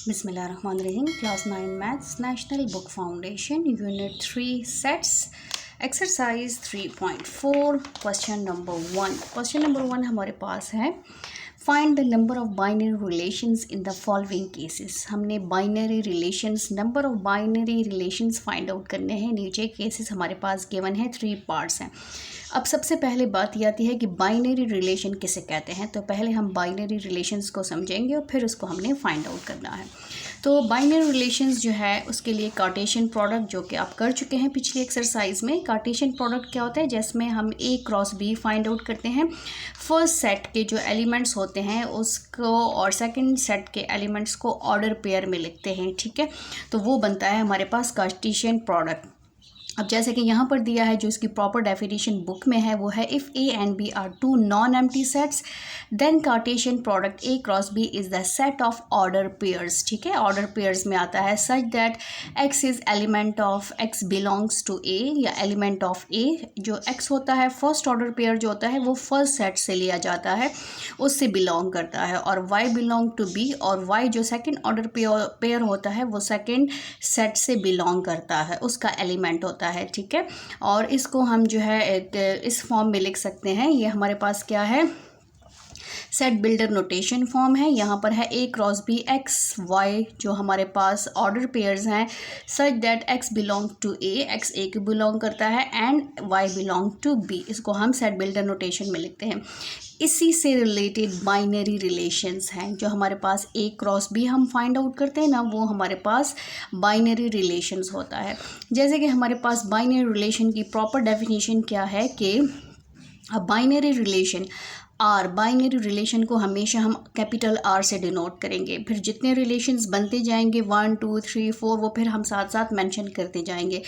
Bismillahirrahmanirrahim. Class 9 Maths, National Book Foundation, Unit 3 Sets, Exercise 3.4, Question number 1. Question number 1 हमारे पास है Find the number of binary relations in the following cases. हमने binary relations, number of binary relations find out करने हैं. नीचे cases हमारे पास given है, 3 parts हैं. अब सबसे पहले बात ये आती है कि बाइनरी रिलेशन किसे कहते हैं. तो पहले हम बाइनरी रिलेशंस को समझेंगे और फिर उसको हमने फाइंड आउट करना है. तो बाइनरी रिलेशंस जो है उसके लिए कार्टेशियन प्रोडक्ट, जो कि आप कर चुके हैं पिछली एक्सरसाइज में. कार्टेशियन प्रोडक्ट क्या होता है, जिसमें हम A cross B find out करते हैं. फर्स्ट सेट के जो एलिमेंट्स होते हैं उसको और सेकंड सेट के एलिमेंट्स को ऑर्डर पेयर में लिखते हैं. ठीक है, तो वो बनता है हमारे पास कार्टेशियन प्रोडक्ट. अब जैसे कि यहाँ पर दिया है, जो इसकी प्रॉपर डेफिनेशन बुक में है वो है if A and B are two non empty sets then cartesian product A cross B is the set of order pairs. ठीक है, ऑर्डर पेयर्स में आता है such that X is element of X belongs to A या element of A. जो X होता है first order pair जो होता है वो फर्स्ट सेट से लिया जाता है, उससे बिलोंग करता है. और Y बिलोंग टू B, और Y जो सेकेंड ऑर्डर पेयर होता है वो सेकेंड सेट से बिलोंग करता है, उसका एलिमेंट होता है. ठीक है, और इसको हम जो है इस फॉर्म में लिख सकते हैं. ये हमारे पास क्या है, सेट बिल्डर नोटेशन फॉर्म है. यहाँ पर है A cross B x y, जो हमारे पास ऑर्डर पेयर्स हैं such that X belong to A, X A को बिलोंग करता है and Y belong to B. इसको हम सेट बिल्डर नोटेशन में लिखते हैं. इसी से रिलेटेड बाइनरी रिलेशंस हैं जो हमारे पास A क्रॉस B हम फाइंड आउट करते हैं ना, वो हमारे पास बाइनरी रिलेशंस होता है. जैसे कि हमारे पास बाइनरी रिलेशन की प्रॉपर डेफिनेशन क्या है कि a binary relation R, binary relation को हमेशा हम कैपिटल R से डिनोट करेंगे. फिर जितने रिलेशंस बनते जाएंगे 1 2 3 4 वो फिर हम साथ साथ मेंशन करते जाएंगे,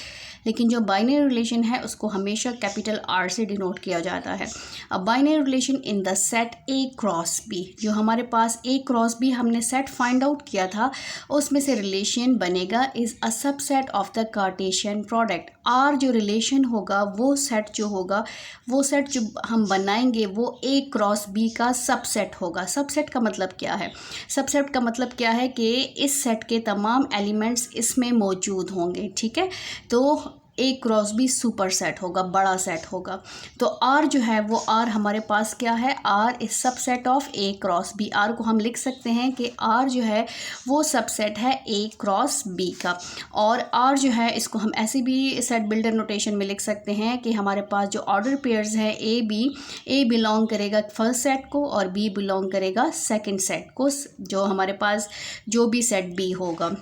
लेकिन जो बाइनरी रिलेशन है उसको हमेशा कैपिटल R से डिनोट किया जाता है. अब binary relation in the set A cross B, जो हमारे पास A क्रॉस B हमने सेट फाइंड आउट किया था, उसमें से रिलेशन बनेगा is a subset of the Cartesian product. R जो रिलेशन होगा वो सेट जो होगा, वो सेट जो हम बनाएंगे वो A क्रॉस B का सबसेट होगा. सबसेट का मतलब क्या है, सबसेट का मतलब क्या है कि इस सेट के तमाम एलिमेंट्स इसमें मौजूद होंगे. ठीक है, तो A cross B super set होगा, बड़ा सेट होगा. तो R जो है वो R हमारे पास क्या है, R is subset of A cross B. R को हम लिख सकते हैं कि R जो है वो सबसेट है A क्रॉस B का. और R जो है इसको हम ऐसे भी सेट बिल्डर नोटेशन में लिख सकते हैं कि हमारे पास जो ऑर्डर पेयर्स हैं A बिलोंग करेगा फर्स्ट सेट को और B बिलोंग करेगा सेकेंड सेट को. जो हमारे पास जो भी सेट B होगा,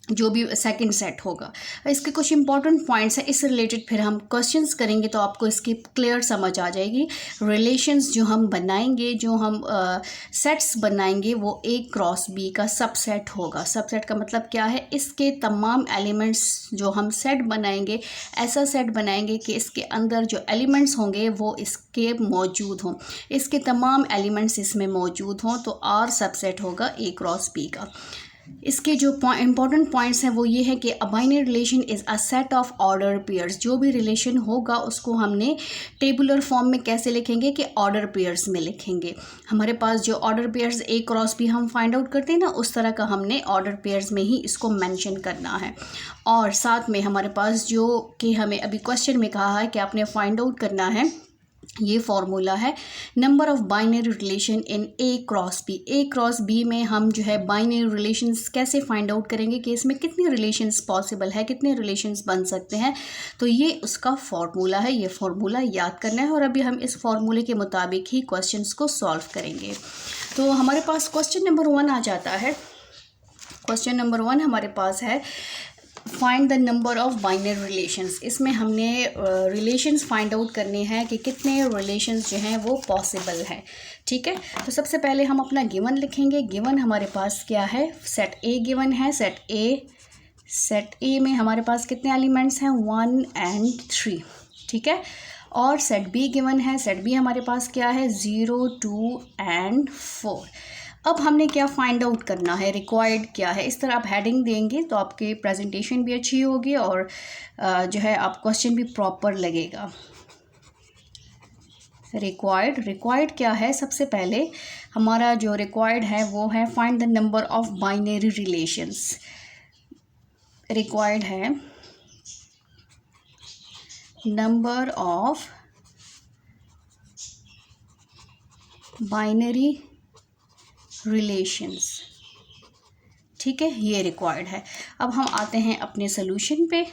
जो भी सेकंड सेट होगा. इसके कुछ इंपॉर्टेंट पॉइंट्स हैं, इस रिलेटेड फिर हम क्वेश्चंस करेंगे तो आपको इसकी क्लियर समझ आ जाएगी. रिलेशंस जो हम बनाएंगे, जो हम सेट्स बनाएंगे वो A क्रॉस B का सबसेट होगा. सबसेट का मतलब क्या है, इसके तमाम एलिमेंट्स जो हम सेट बनाएंगे, ऐसा सेट बनाएंगे कि इसके अंदर जो एलिमेंट्स होंगे वो इसके मौजूद हों, इसके तमाम एलिमेंट्स इसमें मौजूद हों, तो R सबसेट होगा A क्रॉस B का. इसके जो इंपॉर्टेंट पॉइंट्स हैं वो ये है कि a binary relation is a set of order pairs. जो भी रिलेशन होगा उसको हमने टेबुलर फॉर्म में कैसे लिखेंगे कि ऑर्डर पेयर्स में लिखेंगे. हमारे पास जो order pairs A cross B हम फाइंड आउट करते हैं ना, उस तरह का हमने ऑर्डर पेयर्स में ही इसको मेंशन करना है. और साथ में हमारे पास जो कि हमें अभी क्वेश्चन में कहा है कि आपने फाइंड आउट करना है, ये फॉर्मूला है number of binary relation in A cross B. A cross B में हम जो है बाइनरी रिलेशंस कैसे फाइंड आउट करेंगे कि इसमें कितने रिलेशंस पॉसिबल है, कितने रिलेशंस बन सकते हैं. तो ये उसका फॉर्मूला है, ये फॉर्मूला याद करना है और अभी हम इस फॉर्मूले के मुताबिक ही क्वेश्चंस को सॉल्व करेंगे. तो हमारे पास क्वेश्चन नंबर 1 आ जाता है. क्वेश्चन नंबर 1 हमारे पास है find the number of binary relations. इसमें हमने रिलेशंस फाइंड आउट करने हैं कि कितने रिलेशंस जो हैं वो पॉसिबल हैं. ठीक है, तो सबसे पहले हम अपना गिवन लिखेंगे. गिवन हमारे पास क्या है, सेट A गिवन है. सेट A में हमारे पास कितने एलिमेंट्स हैं, 1 and 3. ठीक है, और सेट B गिवन है. सेट B हमारे पास क्या है, 0 2 and 4. अब हमने क्या फाइंड आउट करना है, रिक्वायर्ड क्या है. इस तरह आप हेडिंग देंगे तो आपकी प्रेजेंटेशन भी अच्छी होगी और जो है आप क्वेश्चन भी प्रॉपर लगेगा. रिक्वायर्ड क्या है, सबसे पहले हमारा जो रिक्वायर्ड है वो है find the number of binary relations. Required है नंबर ऑफ बाइनरी रिलेशंस, ठीक है, ये रिक्वायर्ड है। अब हम आते हैं अपने सोल्यूशन पे,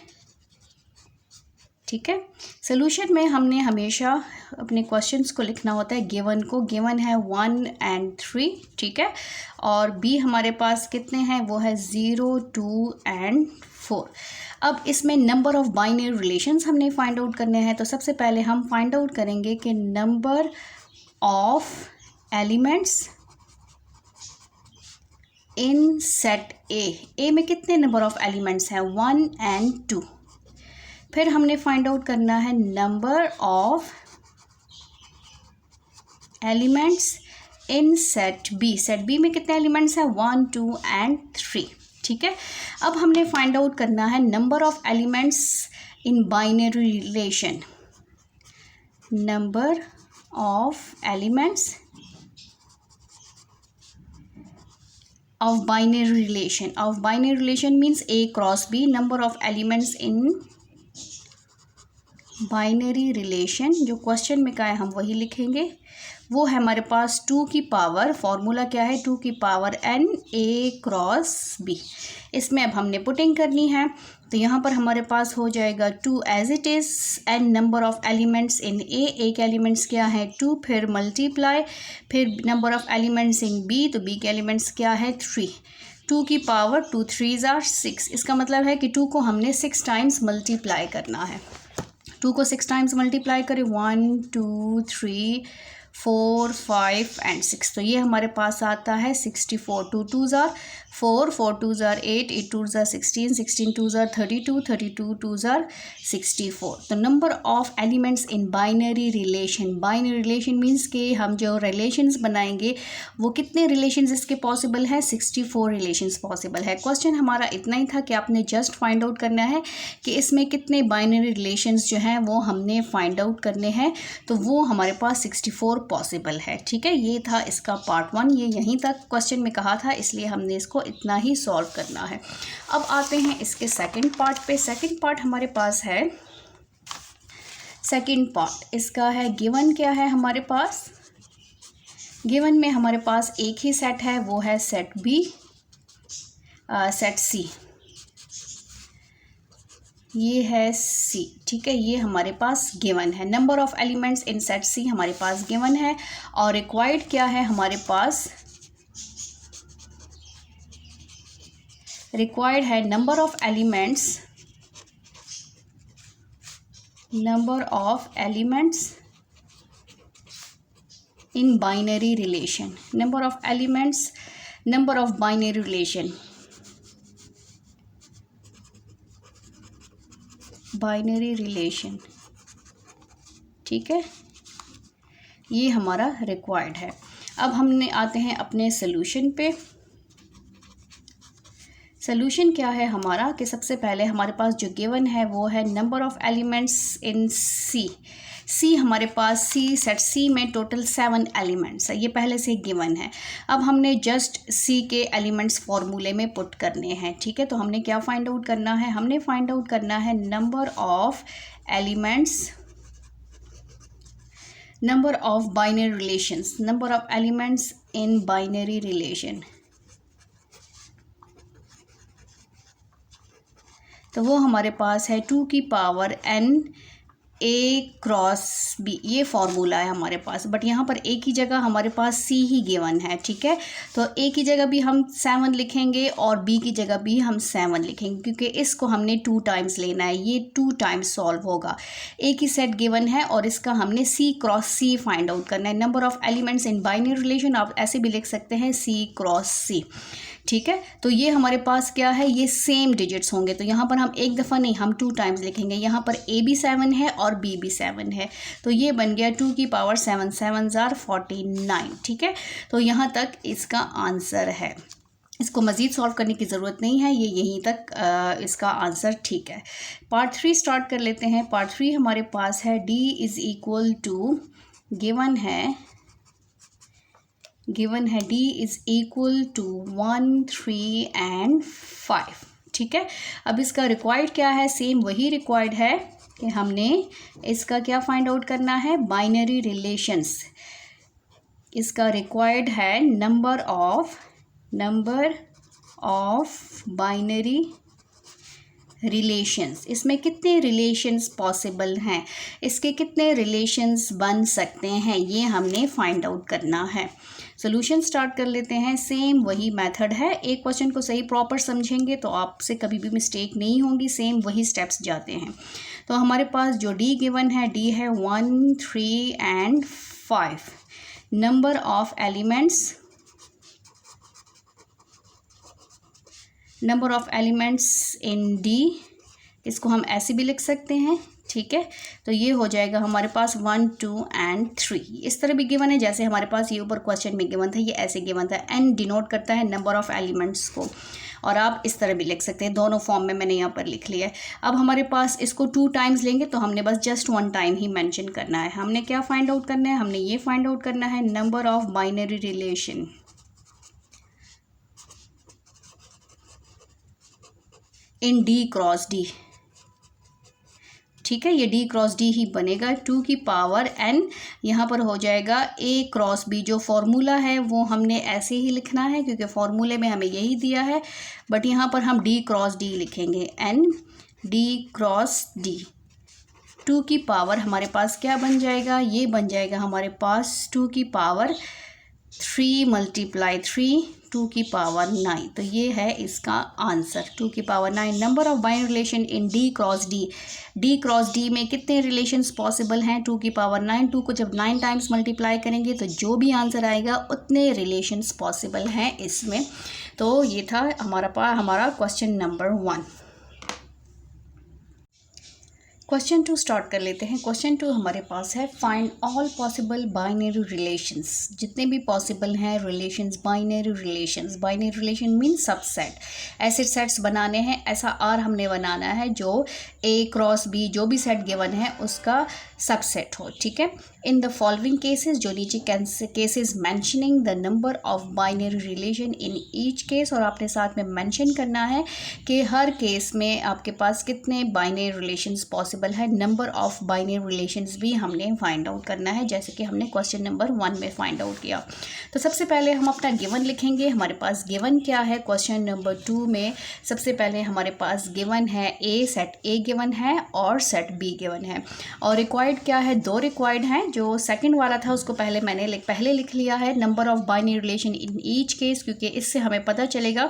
ठीक है। सोल्यूशन में हमने हमेशा अपने क्वेश्चंस को लिखना होता है गिवन को, गिवन है 1 and 3, ठीक है, और बी हमारे पास कितने हैं, वो है 0, 2 and 4। अब इसमें नंबर ऑफ बाइनरी रिलेशंस हमने फाइंड आउट करने हैं, तो सबसे पहले हम फाइंड आउट करेंगे कि number of elements in set A में कितने नंबर ऑफ एलिमेंट्स हैं, 1 and 2। फिर हमने फाइंड आउट करना है number of elements in set B में कितने एलिमेंट्स हैं, 1, 2 and 3, ठीक है। अब हमने फाइंड आउट करना है number of elements in binary relation, number of elements of binary relation means A cross B, number of elements in binary relation, जो क्वेश्चन में क्या है हम वही लिखेंगे। वो है हमारे पास 2 की पावर, फॉर्मूला क्या है 2 की power n A cross B। इसमें अब हमने पुटिंग करनी है, तो यहाँ पर हमारे पास हो जाएगा 2 as it is, n number of elements in A के एलिमेंट्स क्या है 2, फिर मल्टीप्लाई, फिर number of elements in B, तो बी के एलिमेंट्स क्या है 3, 2 की पावर 2 3s are 6। इसका मतलब है कि 2 को हमने 6 टाइम्स मल्टीप्लाई करना है। 2 को 6 टाइम्स मल्टीप्लाई करें, 1 2 3 4 5 and 6, तो ये हमारे पास आता है 64। 2 2s are 4, 4 2s are 8, 8 2s are 16, 16 2s are 32, 32 2s are 64। तो number of elements in binary relation means कि हम जो रिलेशंस बनाएंगे वो कितने रिलेशंस इसके पॉसिबल है, 64 रिलेशंस पॉसिबल है। क्वेश्चन हमारा इतना ही था कि आपने जस्ट फाइंड आउट करना है कि इसमें कितने बाइनरी रिलेशंस जो हैं वो हमने फाइंड आउट करने हैं, तो वो हमारे पास 64 पॉसिबल है, ठीक है। ये था इसका पार्ट 1, ये यहीं तक क्वेश्चन में कहा था, इसलिए हमने इसको इतना ही सॉल्व करना है। अब आते हैं इसके सेकंड पार्ट पे। सेकंड पार्ट हमारे पास है, सेकंड पार्ट इसका है गिवन क्या है हमारे पास, गिवन में हमारे पास एक ही सेट है, वो है सेट बी, सेट सी, ये है सी, ठीक है, ये हमारे पास गिवन है। Number of elements in set C हमारे पास गिवन है, और रिक्वायर्ड क्या है हमारे पास, रिक्वायर्ड है number of elements in binary relation, number of elements, number of binary relation, binary relation, ठीक है, ये हमारा रिक्वायर्ड है। अब हमने आते हैं अपने सोल्यूशन पे। सोल्यूशन क्या है हमारा कि सबसे पहले हमारे पास जो गिवन है वो है नंबर ऑफ एलिमेंट्स इन सी हमारे पास सी सेट सी में टोटल 7 एलिमेंट्स है, ये पहले से गिवन है। अब हमने जस्ट सी के एलिमेंट्स फॉर्मूले में पुट करने हैं, ठीक है। तो हमने क्या फाइंड आउट करना है, हमने फाइंड आउट करना है number of elements, number of binary relations, number of elements in binary relation, तो वो हमारे पास है 2 की power n A cross B, ये फॉर्मूला है हमारे पास। बट यहाँ पर A की जगह हमारे पास C ही गिवन है, ठीक है। तो A की जगह भी हम 7 लिखेंगे और B की जगह भी हम 7 लिखेंगे, क्योंकि इसको हमने 2 टाइम्स लेना है, ये 2 टाइम्स सॉल्व होगा। A की सेट गिवन है और इसका हमने C cross C find out करना है। Number of elements in binary relation आप ऐसे भी लिख सकते हैं C क्रॉस C, ठीक है। तो ये हमारे पास क्या है, ये सेम डिजिट्स होंगे, तो यहाँ पर हम एक दफ़ा नहीं, हम 2 टाइम्स लिखेंगे। यहाँ पर A भी 7 है और B भी 7 है, तो ये बन गया 2 की पावर 7 7s are 49, ठीक है। तो यहाँ तक इसका आंसर है, इसको मज़ीद सॉल्व करने की ज़रूरत नहीं है, ये यहीं तक इसका आंसर ठीक है। पार्ट 3 स्टार्ट कर लेते हैं। पार्ट 3 हमारे पास है D is equal to given है d is equal to 1, 3 and 5। ठीक है, अब इसका रिक्वायर्ड क्या है, सेम वही रिक्वायर्ड है कि हमने इसका क्या फाइंड आउट करना है, बाइनरी रिलेशंस। इसका रिक्वायर्ड है नंबर ऑफ बाइनरी रिलेशंस। इसमें कितने रिलेशंस पॉसिबल हैं, इसके कितने रिलेशंस बन सकते हैं, ये हमने फाइंड आउट करना है। सोल्यूशन स्टार्ट कर लेते हैं। सेम वही मेथड है, एक क्वेश्चन को सही प्रॉपर समझेंगे तो आपसे कभी भी मिस्टेक नहीं होगी, सेम वही स्टेप्स जाते हैं। तो हमारे पास जो डी गिवन है, डी है 1, 3 and 5। Number of elements in D, इसको हम ऐसे भी लिख सकते हैं। ठीक है, तो ये हो जाएगा हमारे पास 1, 2 एंड 3। इस तरह भी गिवन है जैसे हमारे पास ये ऊपर क्वेश्चन में गिवन था, ये ऐसे गिवन था। एन डिनोट करता है नंबर ऑफ एलिमेंट्स को, और आप इस तरह भी लिख सकते हैं, दोनों फॉर्म में मैंने यहाँ पर लिख लिया है। अब हमारे पास इसको 2 टाइम्स लेंगे तो हमने बस जस्ट 1 टाइम ही मेंशन करना है। हमने क्या फाइंड आउट करना है, हमने ये फाइंड आउट करना है number of binary relation in D cross D. ठीक है, ये डी क्रॉस डी ही बनेगा, 2 की पावर n, यहाँ पर हो जाएगा a क्रॉस b। जो फॉर्मूला है वो हमने ऐसे ही लिखना है क्योंकि फॉर्मूले में हमें यही दिया है, बट यहाँ पर हम d क्रॉस d लिखेंगे, n d क्रॉस d। 2 की पावर हमारे पास क्या बन जाएगा, ये बन जाएगा हमारे पास 2 की पावर 3 मल्टीप्लाई 3, 2 की पावर 9। तो ये है इसका आंसर, 2 की power 9। Number of binary relation in D cross D, D cross D में कितने रिलेशंस पॉसिबल हैं, 2 की पावर 9। 2 को जब 9 टाइम्स मल्टीप्लाई करेंगे तो जो भी आंसर आएगा उतने रिलेशंस पॉसिबल हैं इसमें। तो ये था हमारा क्वेश्चन नंबर 1। क्वेश्चन 2 स्टार्ट कर लेते हैं। क्वेश्चन 2 हमारे पास है, find all possible binary relations. जितने भी पॉसिबल हैं relations, binary relation mean subset. ऐसे सेट्स बनाने हैं, ऐसा आर हमने बनाना है जो a क्रॉस b जो भी सेट गिवन है उसका सबसेट हो। ठीक है, इन द फॉलोइंग केसेस, जो नीचे cases mentioning the number of binary relation in each case, और आपने साथ में मेंशन करना है कि हर केस में आपके पास कितने बाइनरी रिलेशंस पॉसिबल है। नंबर ऑफ बाइनरी रिलेशंस भी हमने फाइंड आउट करना है, जैसे कि हमने क्वेश्चन नंबर 1 में फाइंड आउट किया। तो सबसे पहले हम अपना गिवन लिखेंगे। हमारे पास गिवन क्या है, क्वेश्चन नंबर 2 में सबसे पहले हमारे पास गिवन है सेट ए गिवन है और सेट बी गिवन है, और रिक्वायर्ड क्या है, 2 रिक्वायर्ड हैं। जो सेकंड वाला था उसको मैंने पहले लिख लिया है, number of binary relation in each case, क्योंकि इससे हमें पता चलेगा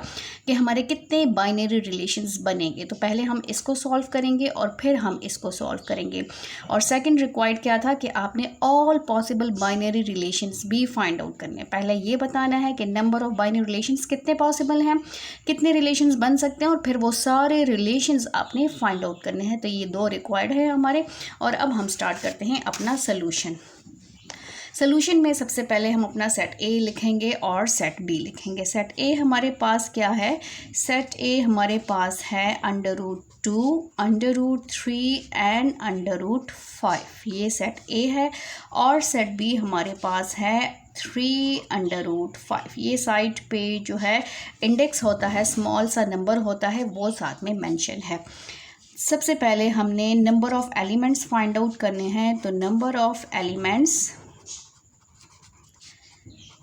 कि हमारे कितने बाइनरी रिलेशंस बनेंगे। तो पहले हम इसको सॉल्व करेंगे और फिर हम इसको सॉल्व करेंगे। और सेकंड रिक्वायर्ड क्या था कि आपने ऑल पॉसिबल बाइनरी रिलेशंस भी फाइंड आउट करने। पहले ये बताना है कि नंबर ऑफ बाइनरी रिलेशंस कितने पॉसिबल हैं, कितने रिलेशंस बन सकते हैं, और फिर वो सारे रिलेशंस आपने फाइंड आउट करने हैं। तो ये 2 रिक्वायर्ड है हमारे। और अब हम स्टार्ट करते हैं अपना सोल्यूशन में सबसे पहले हम अपना सेट ए लिखेंगे और सेट बी लिखेंगे। सेट ए हमारे पास क्या है, सेट ए हमारे पास है √2, √3 एंड √5, ये सेट ए है। और सेट बी हमारे पास है 3 √5। ये साइड पे जो है इंडेक्स होता है, स्मॉल सा नंबर होता है, वो साथ में मेंशन है। सबसे पहले हमने number of elements find out करने हैं। तो नंबर ऑफ एलिमेंट्स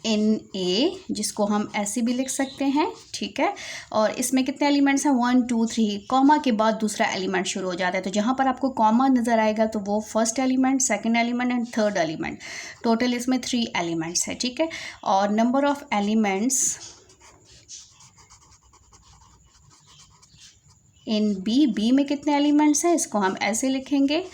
इन ए, जिसको हम ऐसे भी लिख सकते हैं। ठीक है, और इसमें कितने एलिमेंट्स हैं, 1, 2, 3, कॉमा के बाद दूसरा एलिमेंट शुरू हो जाता है। तो जहाँ पर आपको कॉमा नज़र आएगा तो वो first element, second element and third element, total इसमें 3 एलिमेंट्स है। ठीक है, और number of elements in B में कितने एलिमेंट्स हैं, इसको हम ऐसे लिखेंगे,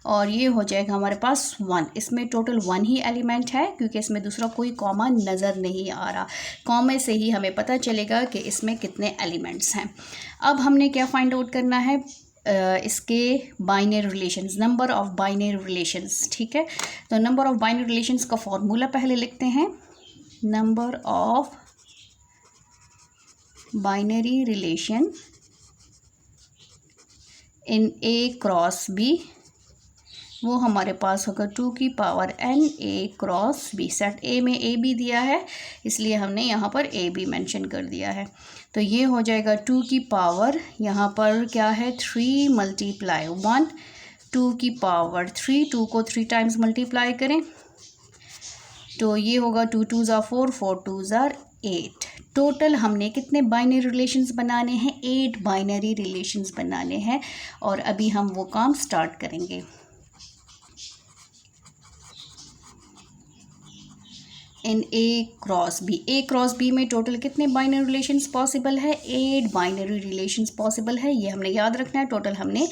और ये हो जाएगा हमारे पास 1। इसमें टोटल 1 ही एलिमेंट है क्योंकि इसमें दूसरा कोई कॉमा नज़र नहीं आ रहा। कॉमे से ही हमें पता चलेगा कि इसमें कितने एलिमेंट्स हैं। अब हमने क्या फाइंड आउट करना है, इसके binary relations, number of binary relations. ठीक है, तो नंबर ऑफ बाइनरी रिलेशंस का फॉर्मूला पहले लिखते हैं। Number of binary relation in A cross B वो हमारे पास होगा 2 की power n a cross b। Set A में ए बी दिया है इसलिए हमने यहाँ पर ए बी मैंशन कर दिया है। तो ये हो जाएगा 2 की पावर, यहाँ पर क्या है 3 मल्टीप्लाई 1, 2 की पावर 3, 2 को 3 टाइम्स मल्टीप्लाई करें तो ये होगा 2 2 ज़ा 4, 4 2 ज़ा 8। टोटल हमने कितने बाइनरी रिलेशंस बनाने हैं? 8 बाइनरी रिलेशंस बनाने हैं और अभी हम वो काम स्टार्ट करेंगे। इन ए क्रॉस बी में टोटल कितने बाइनरी रिलेशंस पॉसिबल है? 8 बाइनरी रिलेशंस पॉसिबल है, ये हमने याद रखना है। टोटल हमने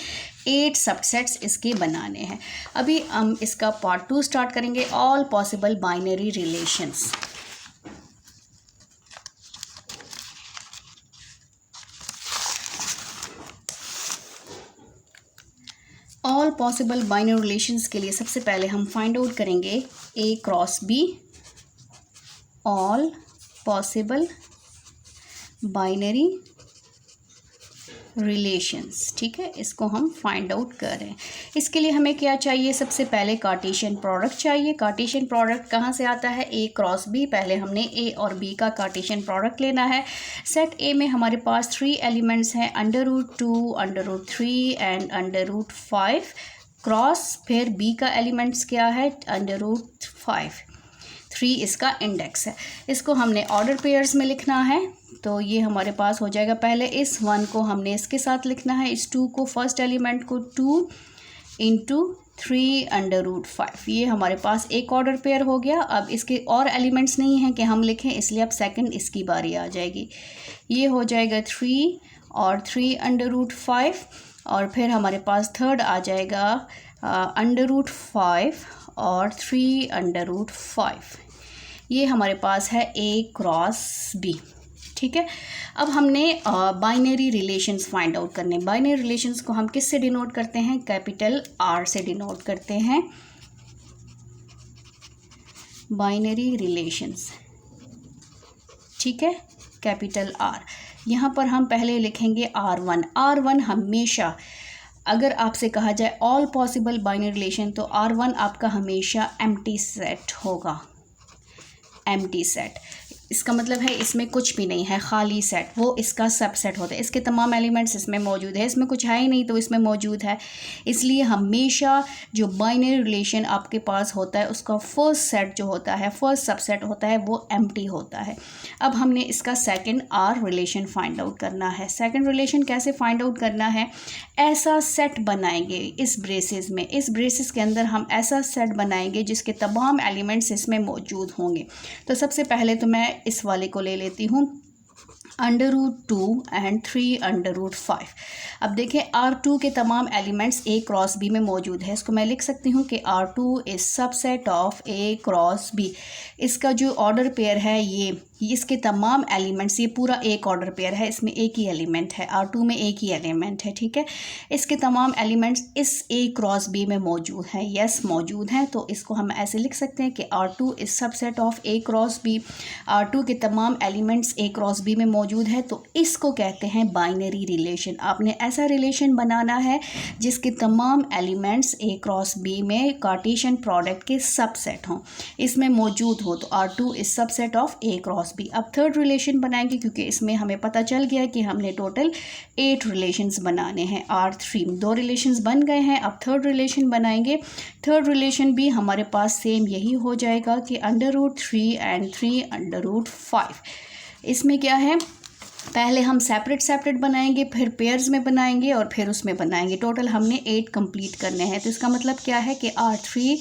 8 सबसेट्स इसके बनाने हैं। अभी हम इसका पार्ट 2 स्टार्ट करेंगे, all possible binary relations. All possible binary relations के लिए सबसे पहले हम फाइंड आउट करेंगे A cross B, all possible binary relations. ठीक है, इसको हम फाइंड आउट कर रहे हैं। इसके लिए हमें क्या चाहिए? सबसे पहले कार्टेशियन प्रोडक्ट चाहिए। कार्टेशियन प्रोडक्ट कहाँ से आता है? ए क्रॉस बी। पहले हमने ए और बी का कार्टेशियन प्रोडक्ट लेना है। सेट ए में हमारे पास 3 एलिमेंट्स हैं, √2, √3 एंड √5 क्रॉस। फिर बी का एलिमेंट्स क्या है? √5, 3 इसका इंडेक्स है। इसको हमने ऑर्डर पेयर्स में लिखना है तो ये हमारे पास हो जाएगा, पहले इस 1 को हमने इसके साथ लिखना है, इस 2 को, फर्स्ट एलिमेंट को 2 × 3 √5। ये हमारे पास एक ऑर्डर पेयर हो गया। अब इसके और एलिमेंट्स नहीं हैं कि हम लिखें, इसलिए अब सेकंड इसकी बारी आ जाएगी। ये हो जाएगा 3 और 3 √5 और फिर हमारे पास थर्ड आ जाएगा √5 और 3 √5। ये हमारे पास है ए क्रॉस बी। ठीक है, अब हमने बाइनरी रिलेशंस फाइंड आउट करने। बाइनरी रिलेशंस को हम किस से डिनोट करते हैं? कैपिटल आर से डिनोट करते हैं बाइनरी रिलेशंस। ठीक है, कैपिटल आर। यहाँ पर हम पहले लिखेंगे R1। R1 हमेशा, अगर आपसे कहा जाए ऑल पॉसिबल बाइनरी रिलेशन, तो R1 आपका हमेशा एम्प्टी सेट होगा। एम्प्टी सेट इसका मतलब है इसमें कुछ भी नहीं है, खाली सेट, वो इसका सबसेट होता है। इसके तमाम एलिमेंट्स इसमें मौजूद है, इसमें कुछ है ही नहीं तो इसमें मौजूद है। इसलिए हमेशा जो बाइनरी रिलेशन आपके पास होता है उसका फर्स्ट सेट जो होता है, फर्स्ट सबसेट होता है, वो एम्प्टी होता है। अब हमने इसका second R relation find out करना है। सेकंड रिलेशन कैसे फाइंड आउट करना है? ऐसा सेट बनाएंगे इस ब्रेसेस में, इस ब्रेसेस के अंदर हम ऐसा सेट बनाएंगे जिसके तमाम एलिमेंट्स इसमें मौजूद होंगे। तो सबसे पहले तो मैं इस वाले को ले लेती हूँ √2 एंड 3 √5। अब देखें R2 के तमाम एलिमेंट्स A क्रॉस B में मौजूद है। इसको मैं लिख सकती हूँ कि R2 is subset of A cross B। इसका जो ऑर्डर पेयर है ये इसके तमाम एलिमेंट्स, ये पूरा एक ऑर्डर पेयर है, इसमें एक ही एलिमेंट है, R2 में एक ही एलिमेंट है। ठीक है, इसके तमाम एलिमेंट्स इस A क्रॉस B में मौजूद हैं। यस, मौजूद हैं। तो इसको हम ऐसे लिख सकते हैं कि R2 is subset of A cross B। R2 के तमाम एलिमेंट्स A क्रॉस B में मौजूद है, तो इसको कहते हैं बाइनरी रिलेशन। आपने ऐसा रिलेशन बनाना है जिसके तमाम एलिमेंट्स A क्रॉस B में कार्टेशियन प्रोडक्ट के सबसेट हों, इसमें मौजूद हो, तो R2 is subset of A cross B। अब थर्ड रिलेशन बनाएंगे क्योंकि इसमें हमें पता चल गया कि हमने टोटल 8 रिलेशंस बनाने हैं। R3 2 रिलेशंस बन गए हैं, अब थर्ड रिलेशन बनाएंगे। थर्ड रिलेशन भी हमारे पास सेम यही हो जाएगा कि √3 एंड 3 √5। इसमें क्या है, पहले हम सेपरेट बनाएंगे, फिर पेयर्स में बनाएंगे और फिर उसमें बनाएंगे। टोटल हमने 8 कंप्लीट करने हैं। तो इसका मतलब क्या है कि R3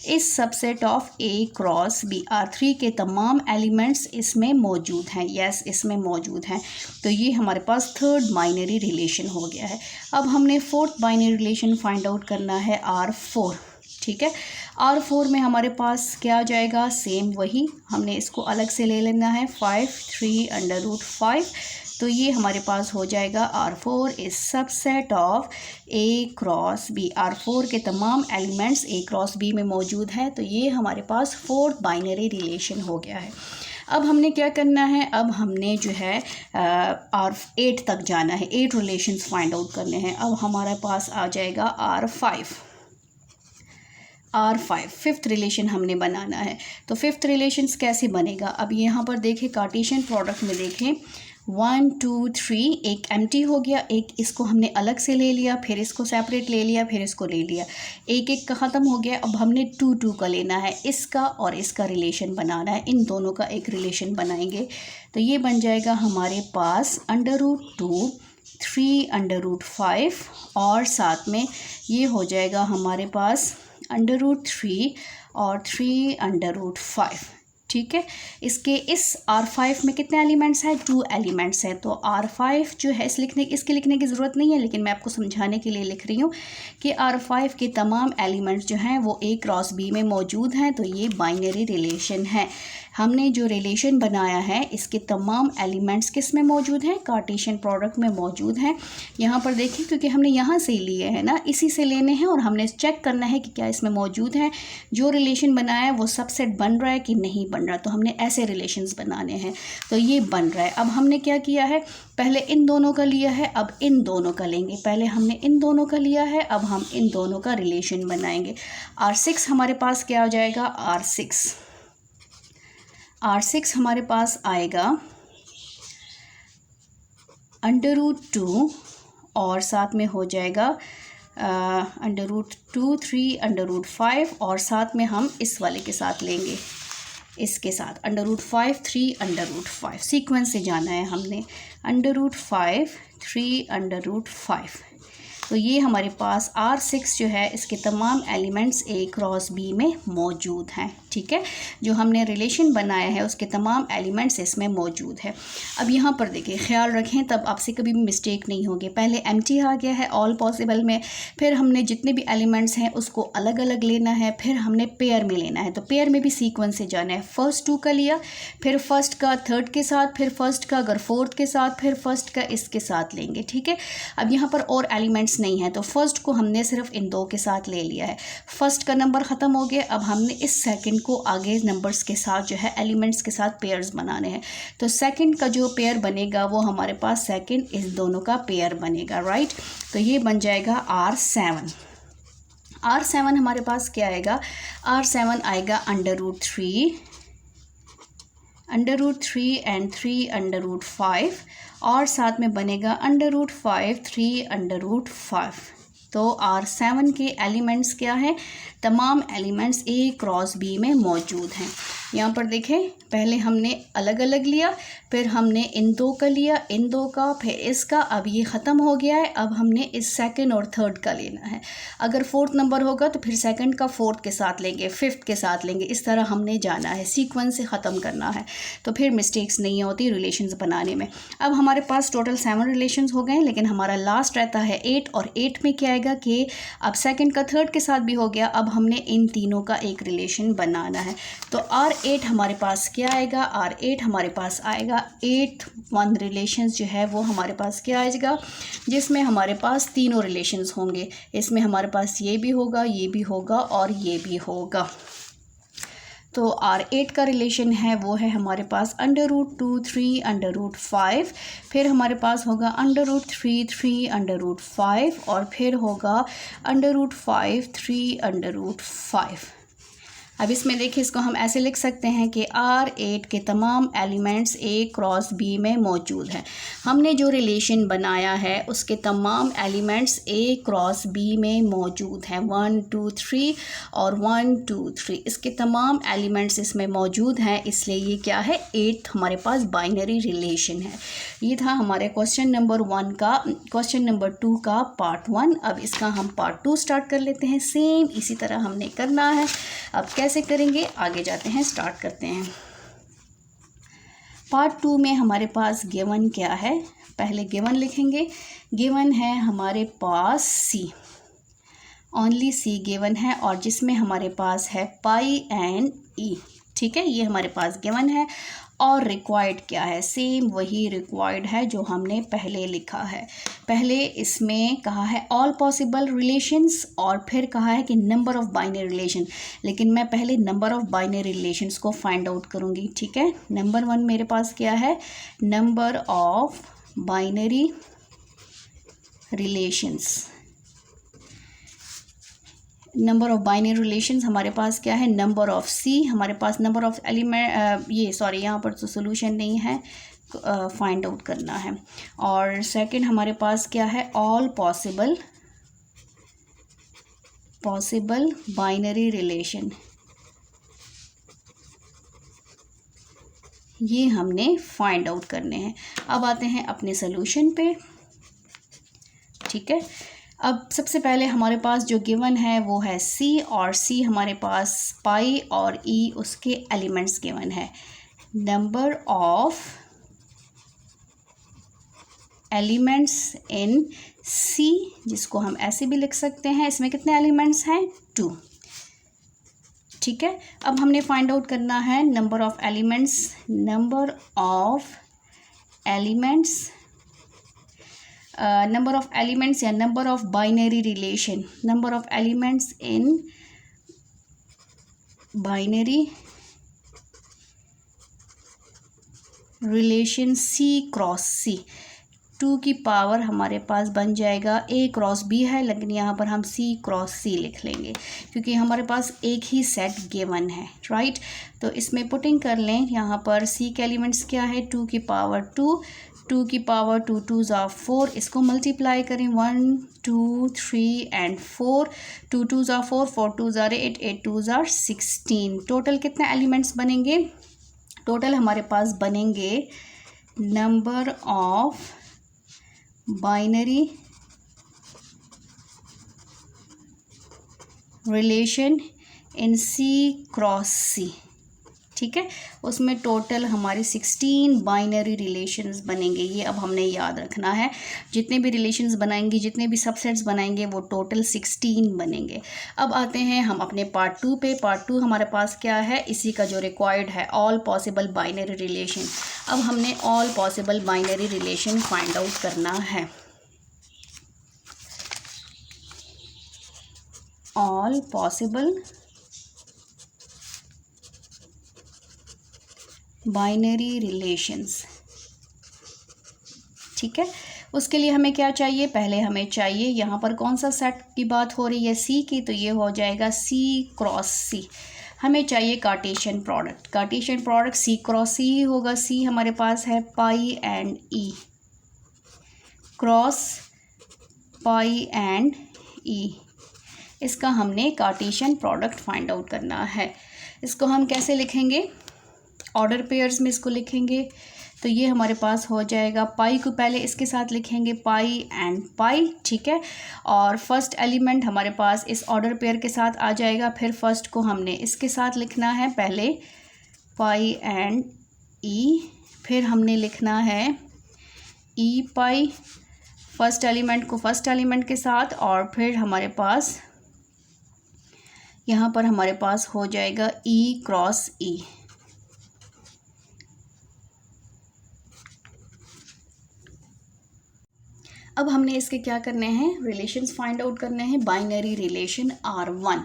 इस subset of A cross B। R3 के तमाम एलिमेंट्स इसमें मौजूद हैं। यस, इसमें मौजूद हैं। तो ये हमारे पास थर्ड बाइनरी रिलेशन हो गया है। अब हमने fourth binary relation find out करना है R4। ठीक है, R4 में हमारे पास क्या आ जाएगा? सेम वही, हमने इसको अलग से ले लेना है 5 3 √5। तो ये हमारे पास हो जाएगा R4 is subset of A cross B। R4 के तमाम एलिमेंट्स A क्रॉस B में मौजूद है, तो ये हमारे पास फोर्थ बाइनरी रिलेशन हो गया है। अब हमने क्या करना है? अब हमने जो है R8 तक जाना है, 8 रिलेशंस फाइंड आउट करने हैं। अब हमारे पास आ जाएगा R5। R5 फिफ्थ रिलेशन हमने बनाना है। तो फिफ्थ रिलेशंस कैसे बनेगा, अब यहाँ पर देखें कार्टेशियन प्रोडक्ट में देखें 1 2 3 एक एम्प्टी हो गया, एक इसको हमने अलग से ले लिया, फिर इसको सेपरेट ले लिया, फिर इसको ले लिया, एक एक का ख़त्म हो गया। अब हमने 2 2 का लेना है, इसका और इसका रिलेशन बनाना है, इन दोनों का एक रिलेशन बनाएंगे। तो ये बन जाएगा हमारे पास √2 3√5 और साथ में ये हो जाएगा हमारे पास √3 और 3√5। ठीक है, इसके इस R5 में कितने एलिमेंट्स हैं, 2 एलिमेंट्स हैं। तो R5 जो है इसके लिखने की ज़रूरत नहीं है, लेकिन मैं आपको समझाने के लिए लिख रही हूँ कि R5 के तमाम एलिमेंट्स जो हैं वो A क्रॉस B में मौजूद हैं। तो ये बाइनरी रिलेशन है। हमने जो रिलेशन बनाया है इसके तमाम एलिमेंट्स किस में मौजूद हैं, कार्टेशियन प्रोडक्ट में मौजूद हैं। यहाँ पर देखिए, क्योंकि हमने यहाँ से लिए हैं ना, इसी से लेने हैं और हमने चेक करना है कि क्या इसमें मौजूद है। जो रिलेशन बनाया है वो सबसेट बन रहा है कि नहीं बन रहा, तो हमने ऐसे रिलेशंस बनाने हैं। तो ये बन रहा है। अब हमने क्या किया है, पहले इन दोनों का लिया है, अब इन दोनों का लेंगे। पहले हमने इन दोनों का लिया है, अब हम इन दोनों का रिलेशन बनाएंगे। R6 हमारे पास क्या हो जाएगा, R6 हमारे पास आएगा √2 और साथ में हो जाएगा √2 3√5 और साथ में हम इस वाले के साथ लेंगे, इसके साथ √5 3√5 सीक्वेंस से जाना है हमने, √5 3√5। तो ये हमारे पास R6 जो है इसके तमाम एलिमेंट्स A क्रॉस B में मौजूद हैं। ठीक है, जो हमने रिलेशन बनाया है उसके तमाम एलिमेंट्स इसमें मौजूद है। अब यहाँ पर देखिए, ख्याल रखें तब आपसे कभी भी मिस्टेक नहीं होगी। पहले एम्प्टी आ गया है ऑल पॉसिबल में, फिर हमने जितने भी एलिमेंट्स हैं उसको अलग अलग लेना है, फिर हमने पेयर में लेना है। तो पेयर में भी सीक्वेंस से जाना है, फर्स्ट 2 का लिया, फिर फर्स्ट का थर्ड के साथ, फिर फर्स्ट का अगर फोर्थ के साथ, फिर फर्स्ट का इसके साथ लेंगे। ठीक है, अब यहाँ पर और एलिमेंट्स नहीं है, तो फर्स्ट को हमने सिर्फ इन 2 के साथ ले लिया है। फर्स्ट का नंबर ख़त्म हो गया, अब हमने इस सेकंड को आगे नंबर्स के साथ जो है एलिमेंट्स के साथ पेयर्स बनाने हैं। तो सेकंड का जो पेयर बनेगा वो हमारे पास सेकंड इस दोनों का पेयर बनेगा, राइट। तो ये बन जाएगा R7 हमारे पास क्या आएगा, R7 आएगा √3 एंड 3√5 और साथ में बनेगा √5 3√5। तो R7 के एलिमेंट्स क्या हैं, तमाम एलिमेंट्स A क्रॉस B में मौजूद हैं। यहाँ पर देखें, पहले हमने अलग अलग लिया, फिर हमने इन 2 का लिया, इन 2 का, फिर इसका। अब ये ख़त्म हो गया है, अब हमने इस सेकंड और थर्ड का लेना है। अगर फोर्थ नंबर होगा तो फिर सेकंड का फोर्थ के साथ लेंगे, फिफ्थ के साथ लेंगे, इस तरह हमने जाना है, सीक्वेंस से ख़त्म करना है। तो फिर मिस्टेक्स नहीं होती रिलेशंस बनाने में। अब हमारे पास टोटल 7 रिलेशंस हो गए, लेकिन हमारा लास्ट रहता है 8, और 8 में क्या आएगा कि अब सेकंड का थर्ड के साथ भी हो गया, अब हमने इन तीनों का एक रिलेशन बनाना है। तो R8 हमारे पास क्या आएगा, R8 हमारे पास आएगा 8 1 रिलेशंस जो है वो हमारे पास क्या आएगा, जिसमें हमारे पास तीनों रिलेशंस होंगे। इसमें हमारे पास ये भी होगा, ये भी होगा और ये भी होगा। तो R8 का रिलेशन है वो है हमारे पास √2 3√5, फिर हमारे पास होगा √3 3√5 और फिर होगा √5 3√5। अब इसमें देखिए, इसको हम ऐसे लिख सकते हैं कि R8 के तमाम एलिमेंट्स A क्रॉस B में मौजूद हैं। हमने जो रिलेशन बनाया है उसके तमाम एलिमेंट्स A क्रॉस B में मौजूद हैं, 1 2 3 और 1 2 3, इसके तमाम एलिमेंट्स इसमें मौजूद हैं, इसलिए ये क्या है, 8 हमारे पास बाइनरी रिलेशन है। ये था हमारे क्वेश्चन नंबर 2 का पार्ट 1। अब इसका हम पार्ट 2 स्टार्ट कर लेते हैं। सेम इसी तरह हमने करना है। अब कैसे करेंगे, आगे जाते हैं, स्टार्ट करते हैं। पार्ट 2 में हमारे पास गिवन क्या है, पहले गिवन लिखेंगे। गिवन है हमारे पास C, ओनली C गिवन है, और जिसमें हमारे पास है पाई एंड E। ठीक है, ये हमारे पास गिवन है। और रिक्वायर्ड क्या है, सेम वही रिक्वायर्ड है जो हमने पहले लिखा है। पहले इसमें कहा है ऑल पॉसिबल रिलेशंस और फिर कहा है कि नंबर ऑफ बाइनरी रिलेशन, लेकिन मैं पहले नंबर ऑफ बाइनरी रिलेशंस को फाइंड आउट करूँगी। ठीक है, नंबर 1 मेरे पास क्या है, number of binary relations. Number of binary relations हमारे पास क्या है, नंबर ऑफ सी, हमारे पास नंबर ऑफ एलिमेंट, यहाँ पर तो सोल्यूशन नहीं है, फाइंड आउट करना है। और सेकंड हमारे पास क्या है, ऑल पॉसिबल बाइनरी रिलेशन, ये हमने फाइंड आउट करने हैं। अब आते हैं अपने सोल्यूशन पे, ठीक है। अब सबसे पहले हमारे पास जो गिवन है वो है सी, और सी हमारे पास पाई और ई उसके एलिमेंट्स गिवन है। नंबर ऑफ एलिमेंट्स इन सी, जिसको हम ऐसे भी लिख सकते हैं, इसमें कितने एलिमेंट्स हैं, 2, ठीक है। अब हमने फाइंड आउट करना है नंबर ऑफ एलिमेंट्स या number of binary relation, number of elements in binary relation C cross C. 2 की पावर हमारे पास बन जाएगा, ए क्रॉस बी है लेकिन यहाँ पर हम सी क्रॉस सी लिख लेंगे क्योंकि हमारे पास एक ही सेट गिवन है, राइट। तो इसमें पुटिंग कर लें, यहाँ पर सी के एलिमेंट्स क्या है, 2 की पावर 2, 2 की पावर 2 2 ज़ा 4, इसको मल्टीप्लाई करें 1 2 3 एंड 4, 2 2 ज़ा 4, 4 2 ज़ा 8, 8 2 ज़ा 16। टोटल कितने एलिमेंट्स बनेंगे, टोटल हमारे पास बनेंगे number of binary relation in C cross C, ठीक है। उसमें टोटल हमारे 16 बाइनरी रिलेशंस बनेंगे। ये अब हमने याद रखना है, जितने भी रिलेशंस बनाएंगे, जितने भी सबसेट्स बनाएंगे, वो टोटल 16 बनेंगे। अब आते हैं हम अपने पार्ट 2 पे। पार्ट 2 हमारे पास क्या है, इसी का जो रिक्वायर्ड है, ऑल पॉसिबल बाइनरी रिलेशन। अब हमने all possible binary relation find out करना है। ऑल पॉसिबल बाइनरी रिलेशंस, ठीक है। उसके लिए हमें क्या चाहिए, पहले हमें चाहिए, यहाँ पर कौन सा सेट की बात हो रही है, सी की, तो ये हो जाएगा सी क्रॉस सी। हमें चाहिए Cartesian product, Cartesian product C cross C ही होगा। सी हमारे पास है pi and e, cross pi and e, इसका हमने कार्टेशियन प्रोडक्ट फाइंड आउट करना है। इसको हम कैसे लिखेंगे, ऑर्डर पेयर्स में इसको लिखेंगे। तो ये हमारे पास हो जाएगा, पाई को पहले इसके साथ लिखेंगे, पाई एंड पाई, ठीक है। और फर्स्ट एलिमेंट हमारे पास इस ऑर्डर पेयर के साथ आ जाएगा, फिर फर्स्ट को हमने इसके साथ लिखना है, पहले पाई एंड ई, फिर हमने लिखना है ई पाई, फर्स्ट एलिमेंट को फर्स्ट एलिमेंट के साथ, और फिर हमारे पास यहाँ पर हमारे पास हो जाएगा ई क्रॉस ई। अब हमने इसके क्या करने हैं, रिलेशंस फाइंड आउट करने हैं। बाइनरी रिलेशन R1,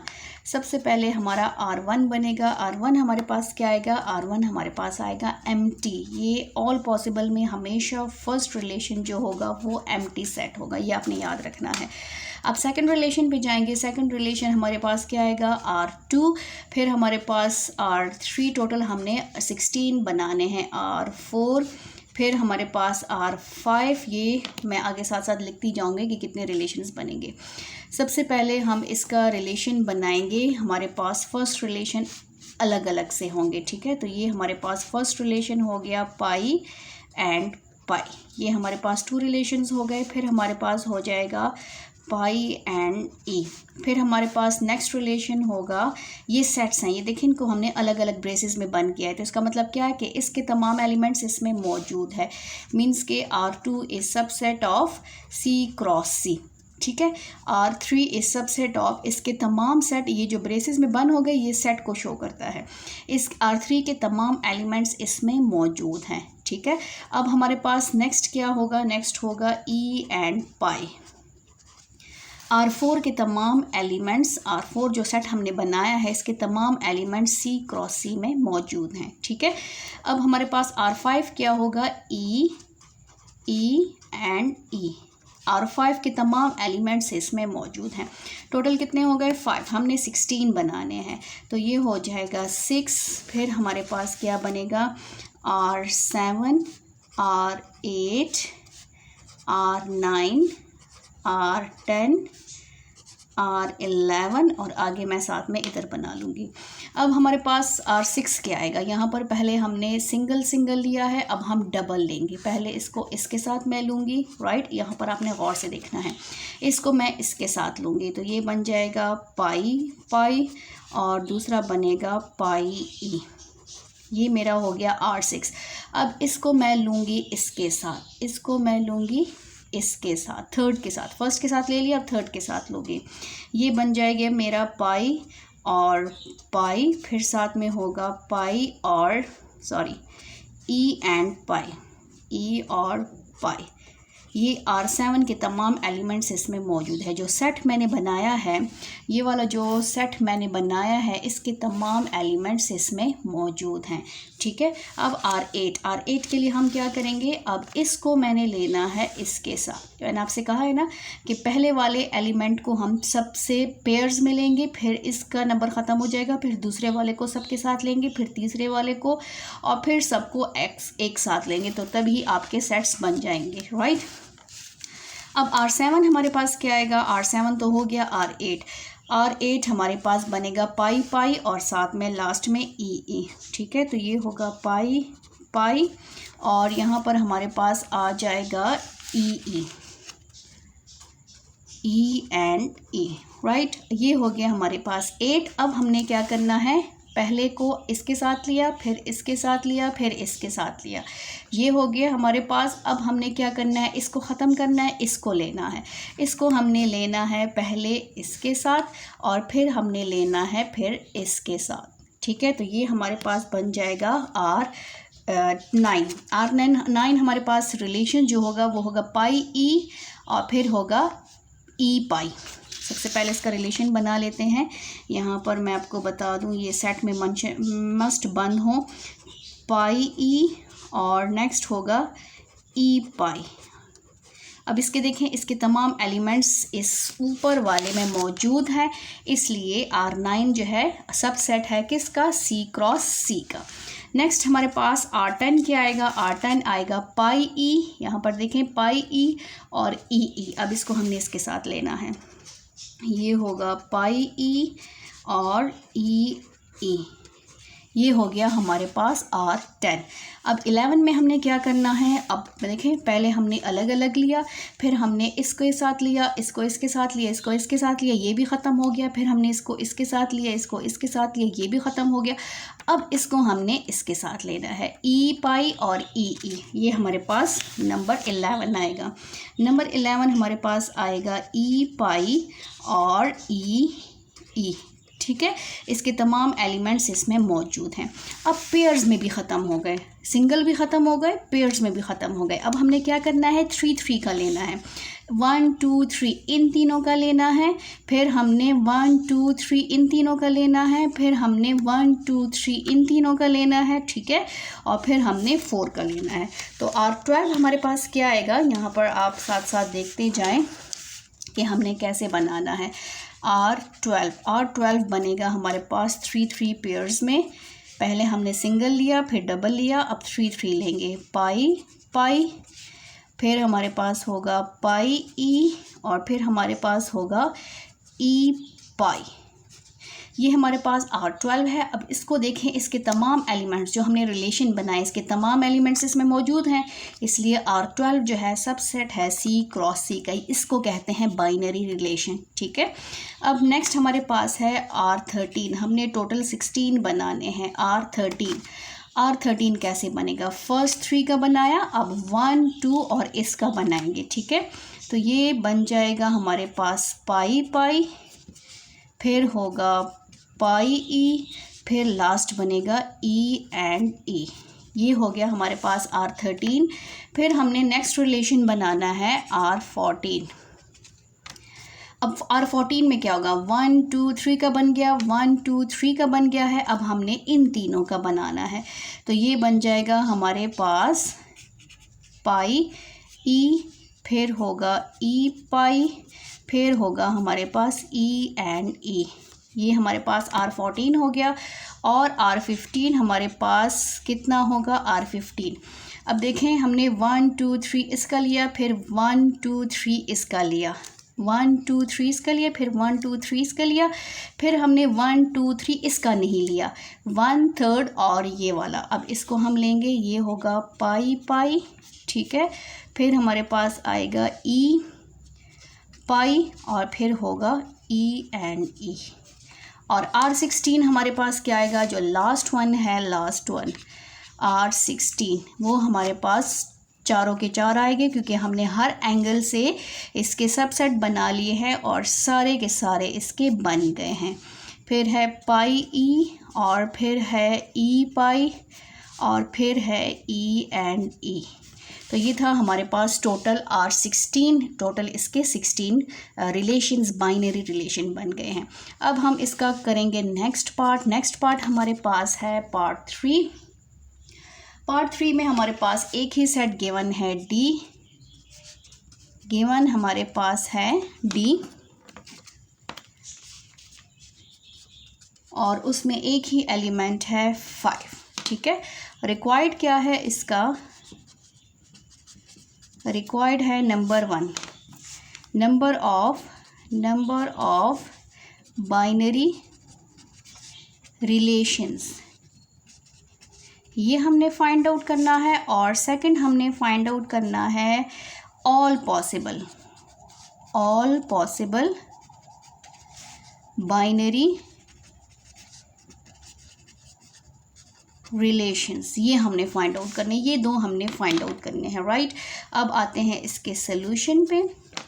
सबसे पहले हमारा R1 बनेगा। R1 हमारे पास क्या आएगा, R1 हमारे पास आएगा एम्प्टी। ये ऑल पॉसिबल में हमेशा फर्स्ट रिलेशन जो होगा वो एम्प्टी सेट होगा, ये आपने याद रखना है। अब सेकंड रिलेशन पे जाएंगे। सेकंड रिलेशन हमारे पास क्या आएगा, R2, फिर हमारे पास R3, टोटल हमने 16 बनाने हैं, R4, फिर हमारे पास R5, ये मैं आगे साथ साथ लिखती जाऊंगी कि कितने रिलेशंस बनेंगे। सबसे पहले हम इसका रिलेशन बनाएंगे, हमारे पास फर्स्ट रिलेशन अलग अलग से होंगे, ठीक है। तो ये हमारे पास फर्स्ट रिलेशन हो गया पाई एंड पाई, ये हमारे पास 2 रिलेशंस हो गए। फिर हमारे पास हो जाएगा पाई एंड ई, फिर हमारे पास नेक्स्ट रिलेशन होगा, ये सेट्स हैं, ये देखिए इनको हमने अलग अलग ब्रेसेस में बंद किया है। तो इसका मतलब क्या है कि इसके तमाम एलिमेंट्स इसमें मौजूद है, मींस के R2 is subset of C cross C, ठीक है। R3 इज सबसेट ऑफ, इसके तमाम सेट, ये जो ब्रेसेस में बंद हो गए ये सेट को शो करता है, इस R3 के तमाम एलिमेंट्स इसमें मौजूद हैं, ठीक है। अब हमारे पास नेक्स्ट क्या होगा, नेक्स्ट होगा E एंड पाई। R4 के तमाम एलिमेंट्स, R4 जो सेट हमने बनाया है इसके तमाम एलिमेंट्स C क्रॉस C में मौजूद हैं, ठीक है। अब हमारे पास R5 क्या होगा, E एंड E, R5 के तमाम एलिमेंट्स इसमें मौजूद हैं। टोटल कितने हो गए 5, हमने 16 बनाने हैं तो ये हो जाएगा 6। फिर हमारे पास क्या बनेगा R7, R8, R9, R10, R11 और आगे मैं साथ में इधर बना लूँगी। अब हमारे पास R6 क्या आएगा, यहाँ पर पहले हमने सिंगल सिंगल लिया है, अब हम डबल लेंगे। पहले इसको इसके साथ मैं लूँगी, राइट, यहाँ पर आपने गौर से देखना है। इसको मैं इसके साथ लूँगी तो ये बन जाएगा पाई पाई और दूसरा बनेगा पाई ई। ये मेरा हो गया R6। अब इसको मैं लूँगी इसके साथ, इसको मैं लूँगी इसके साथ, थर्ड के साथ, फर्स्ट के साथ ले लिया, अब थर्ड के साथ लोगे। ये बन जाएगा मेरा पाई और पाई, फिर साथ में होगा पाई और ई एंड पाई, ई और पाई। ये R7 के तमाम एलिमेंट्स इसमें मौजूद है। जो सेट मैंने बनाया है, ये वाला जो सेट मैंने बनाया है, इसके तमाम एलिमेंट्स इसमें मौजूद हैं, ठीक है। अब R8 के लिए हम क्या करेंगे, अब इसको मैंने लेना है इसके साथ। मैंने आपसे कहा है ना कि पहले वाले एलिमेंट को हम सबसे पेयर्स में लेंगे, फिर इसका नंबर ख़त्म हो जाएगा, फिर दूसरे वाले को सबके साथ लेंगे, फिर तीसरे वाले को, और फिर सबको एक साथ लेंगे, तो तभी आपके सेट्स बन जाएंगे, राइट। अब R7 हमारे पास क्या आएगा, R7 तो हो गया R8 हमारे पास बनेगा पाई पाई और साथ में लास्ट में ई, ठीक है। तो ये होगा पाई पाई और यहाँ पर हमारे पास आ जाएगा ई एंड ई, राइट। ये हो गया हमारे पास 8। अब हमने क्या करना है, पहले को इसके साथ लिया, फिर इसके साथ लिया, फिर इसके साथ लिया, ये हो गया हमारे पास। अब हमने क्या करना है, इसको ख़त्म करना है, इसको लेना है, इसको हमने लेना है पहले इसके साथ और फिर हमने लेना है फिर इसके साथ, ठीक है। तो ये हमारे पास बन जाएगा R9 हमारे पास रिलेशन जो होगा वो होगा पाई ई और फिर होगा ई पाई। सबसे पहले इसका रिलेशन बना लेते हैं। यहाँ पर मैं आपको बता दूँ, ये सेट में मस्ट बंद हो, पाई ई और नेक्स्ट होगा ई पाई। अब इसके देखें, इसके तमाम एलिमेंट्स इस ऊपर वाले में मौजूद हैं, इसलिए R9 जो है सब सेट है किसका, C क्रॉस C का। नेक्स्ट हमारे पास R10 क्या आएगा, R10 आएगा पाई ई, यहाँ पर देखें पाई ई और ई। अब इसको हमने इसके साथ लेना है, ये होगा पाई ई और ई, ये हो गया हमारे पास R10। अब 11 में हमने क्या करना है, अब देखें पहले हमने अलग अलग लिया, फिर हमने इसको इस साथ लिया, इसको इसके साथ लिया, इसको इसके साथ लिया, ये भी ख़त्म हो गया, फिर हमने इसको इसके साथ लिया, इसको इसके साथ लिया, ये भी ख़त्म हो गया। अब इसको हमने इसके साथ लेना है, ई पाई और ई, ये हमारे पास नंबर 11 आएगा। नंबर 11 हमारे पास आएगा ई पाई और ई, ठीक है। इसके तमाम एलिमेंट्स इसमें मौजूद हैं। अब पेयर्स में भी ख़त्म हो गए, सिंगल भी ख़त्म हो गए, पेयर्स में भी ख़त्म हो गए। अब हमने क्या करना है, 3 का लेना है, 1 2 3 इन तीनों का लेना है, फिर हमने 1 2 3 इन तीनों का लेना है, फिर हमने 1 2 3 इन तीनों का लेना है, ठीक है, और फिर हमने 4 का लेना है। तो R12 हमारे पास क्या आएगा, यहाँ पर आप साथ साथ देखते जाएं कि हमने कैसे बनाना है। R12 बनेगा हमारे पास 3 पेयर्स में, पहले हमने सिंगल लिया, फिर डबल लिया, अब 3 लेंगे, पाई पाई, फिर हमारे पास होगा पाई ई और फिर हमारे पास होगा ई पाई। ये हमारे पास R12 है। अब इसको देखें, इसके तमाम एलिमेंट्स जो हमने रिलेशन बनाए, इसके तमाम एलिमेंट्स इसमें मौजूद हैं, इसलिए R12 जो है सब सेट है C क्रॉस C का, इसको कहते हैं बाइनरी रिलेशन, ठीक है। अब नेक्स्ट हमारे पास है R13, हमने टोटल 16 बनाने हैं। R13 कैसे बनेगा, फर्स्ट 3 का बनाया, अब 1 2 और इसका बनाएंगे, ठीक है। तो ये बन जाएगा हमारे पास पाई पाई, फिर होगा पाई ई, फिर लास्ट बनेगा ई एंड ई। ये हो गया हमारे पास R13। फिर हमने नेक्स्ट रिलेशन बनाना है R14। अब R14 में क्या होगा, 1 2 3 का बन गया, 1 2 3 का बन गया है, अब हमने इन तीनों का बनाना है। तो ये बन जाएगा हमारे पास पाई ई, फिर होगा ई पाई, फिर होगा हमारे पास ई एंड ई। ये हमारे पास R14 हो गया और R15 हमारे पास कितना होगा R15। अब देखें हमने 1 2 3 इसका लिया, फिर 1 2 3 इसका लिया, 1 2 3 इसका लिया, फिर 1 2 3 इसका लिया, फिर हमने 1 2 3 इसका नहीं लिया, 1/3 और ये वाला। अब इसको हम लेंगे, ये होगा पाई पाई, ठीक है। फिर हमारे पास आएगा ई पाई और फिर होगा ई एंड ई। और R16 हमारे पास क्या आएगा, जो लास्ट वन है, लास्ट वन R16, वो हमारे पास चारों के चार आएंगे क्योंकि हमने हर एंगल से इसके सबसेट बना लिए हैं और सारे के सारे इसके बन गए हैं। फिर है पाई ई और फिर है ई पाई और फिर है ई एंड ई। तो ये था हमारे पास टोटल R16, टोटल इसके 16 रिलेशंस, बाइनरी रिलेशन बन गए हैं। अब हम इसका करेंगे नेक्स्ट पार्ट। नेक्स्ट पार्ट हमारे पास है पार्ट 3। पार्ट 3 में हमारे पास एक ही सेट गिवन है D, गिवन हमारे पास है D और उसमें एक ही एलिमेंट है 5, ठीक है। रिक्वायर्ड क्या है इसका, रिक्वायर्ड है number 1, number of binary relations, ये हमने फाइंड आउट करना है। और सेकंड हमने फाइंड आउट करना है ऑल पॉसिबल बाइनरी रिलेशंस, ये हमने फाइंड आउट करने, ये दो हमने फाइंड आउट करने हैं, राइट। अब आते हैं इसके सोल्यूशन पे।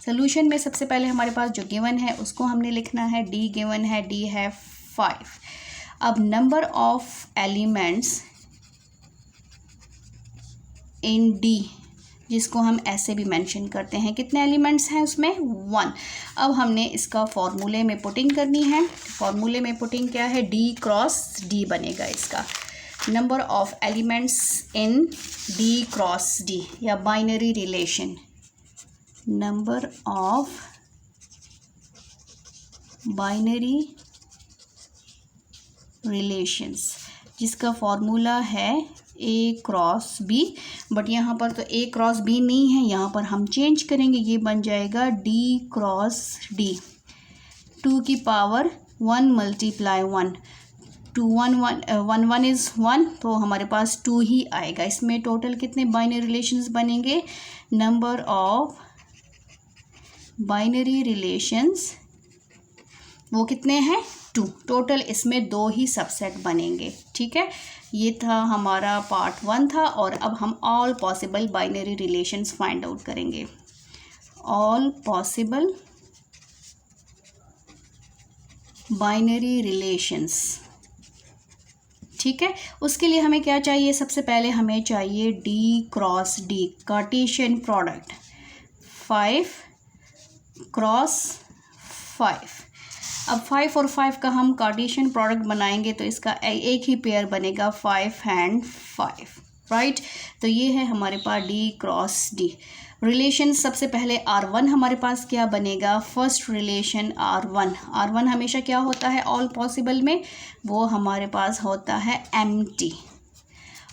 सोल्यूशन में सबसे पहले हमारे पास जो गिवन है उसको हमने लिखना है, D गिवन है, D है 5। अब number of elements in D, जिसको हम ऐसे भी मेंशन करते हैं, कितने एलिमेंट्स हैं उसमें, 1। अब हमने इसका फॉर्मूले में पुटिंग करनी है। फॉर्मूले में पुटिंग क्या है, D क्रॉस D बनेगा इसका, number of elements in D cross D या binary relation, number of binary relations, जिसका फॉर्मूला है A क्रॉस B, बट यहाँ पर तो A क्रॉस B नहीं है, यहाँ पर हम चेंज करेंगे, ये बन जाएगा D क्रॉस D, 2 की पावर 1 मल्टीप्लाई 1, 2 1 1 1 इज़ 1, तो हमारे पास 2 ही आएगा। इसमें टोटल कितने बाइनरी रिलेशंस बनेंगे, नंबर ऑफ बाइनरी रिलेशंस वो कितने हैं, 2। टोटल इसमें 2 ही सबसेट बनेंगे, ठीक है। ये था हमारा पार्ट 1 था। और अब हम all possible binary relations find out करेंगे, ऑल पॉसिबल बाइनरी रिलेशंस, ठीक है। उसके लिए हमें क्या चाहिए, सबसे पहले हमें चाहिए D cross D, Cartesian product, 5 cross 5। अब 5 और 5 का हम कार्टेशियन प्रोडक्ट बनाएंगे तो इसका एक ही पेयर बनेगा, 5 एंड 5, राइट। तो ये है हमारे पास D क्रॉस D। रिलेशन सबसे पहले R1 हमारे पास क्या बनेगा, फर्स्ट रिलेशन R1, R1 हमेशा क्या होता है ऑल पॉसिबल में, वो हमारे पास होता है एम्प्टी।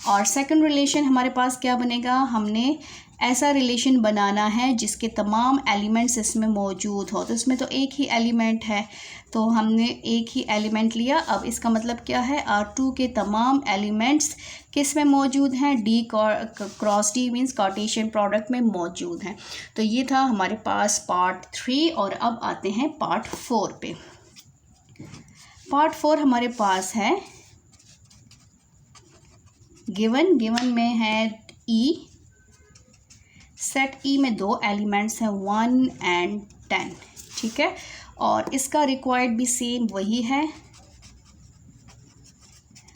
और सेकंड रिलेशन हमारे पास क्या बनेगा, हमने ऐसा रिलेशन बनाना है जिसके तमाम एलिमेंट्स इसमें मौजूद हो, तो इसमें तो एक ही एलिमेंट है, तो हमने एक ही एलिमेंट लिया। अब इसका मतलब क्या है, R2 के तमाम एलिमेंट्स किस में मौजूद हैं, D cross D means Cartesian product में मौजूद हैं। तो ये था हमारे पास पार्ट 3। और अब आते हैं पार्ट 4 पे। पार्ट 4 हमारे पास है गिवन में है E, सेट E में 2 एलिमेंट्स हैं 1 एंड 10, ठीक है। और इसका रिक्वायर्ड भी सेम वही है,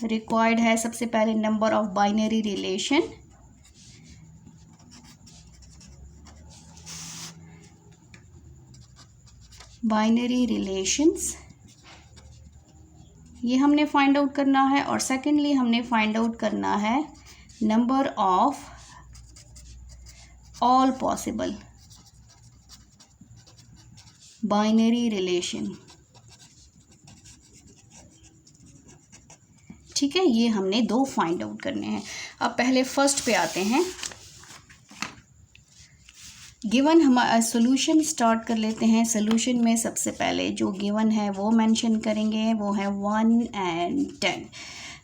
रिक्वायर्ड है सबसे पहले number of binary relation, binary relations, ये हमने फाइंड आउट करना है। और सेकेंडली हमने फाइंड आउट करना है number of all possible binary relation. ठीक है, ये हमने दो फाइंड आउट करने हैं। अब पहले फर्स्ट पे आते हैं। गिवन हमारा सोल्यूशन स्टार्ट कर लेते हैं। सोल्यूशन में सबसे पहले जो गिवन है वो मेंशन करेंगे, वो है 1 and 10।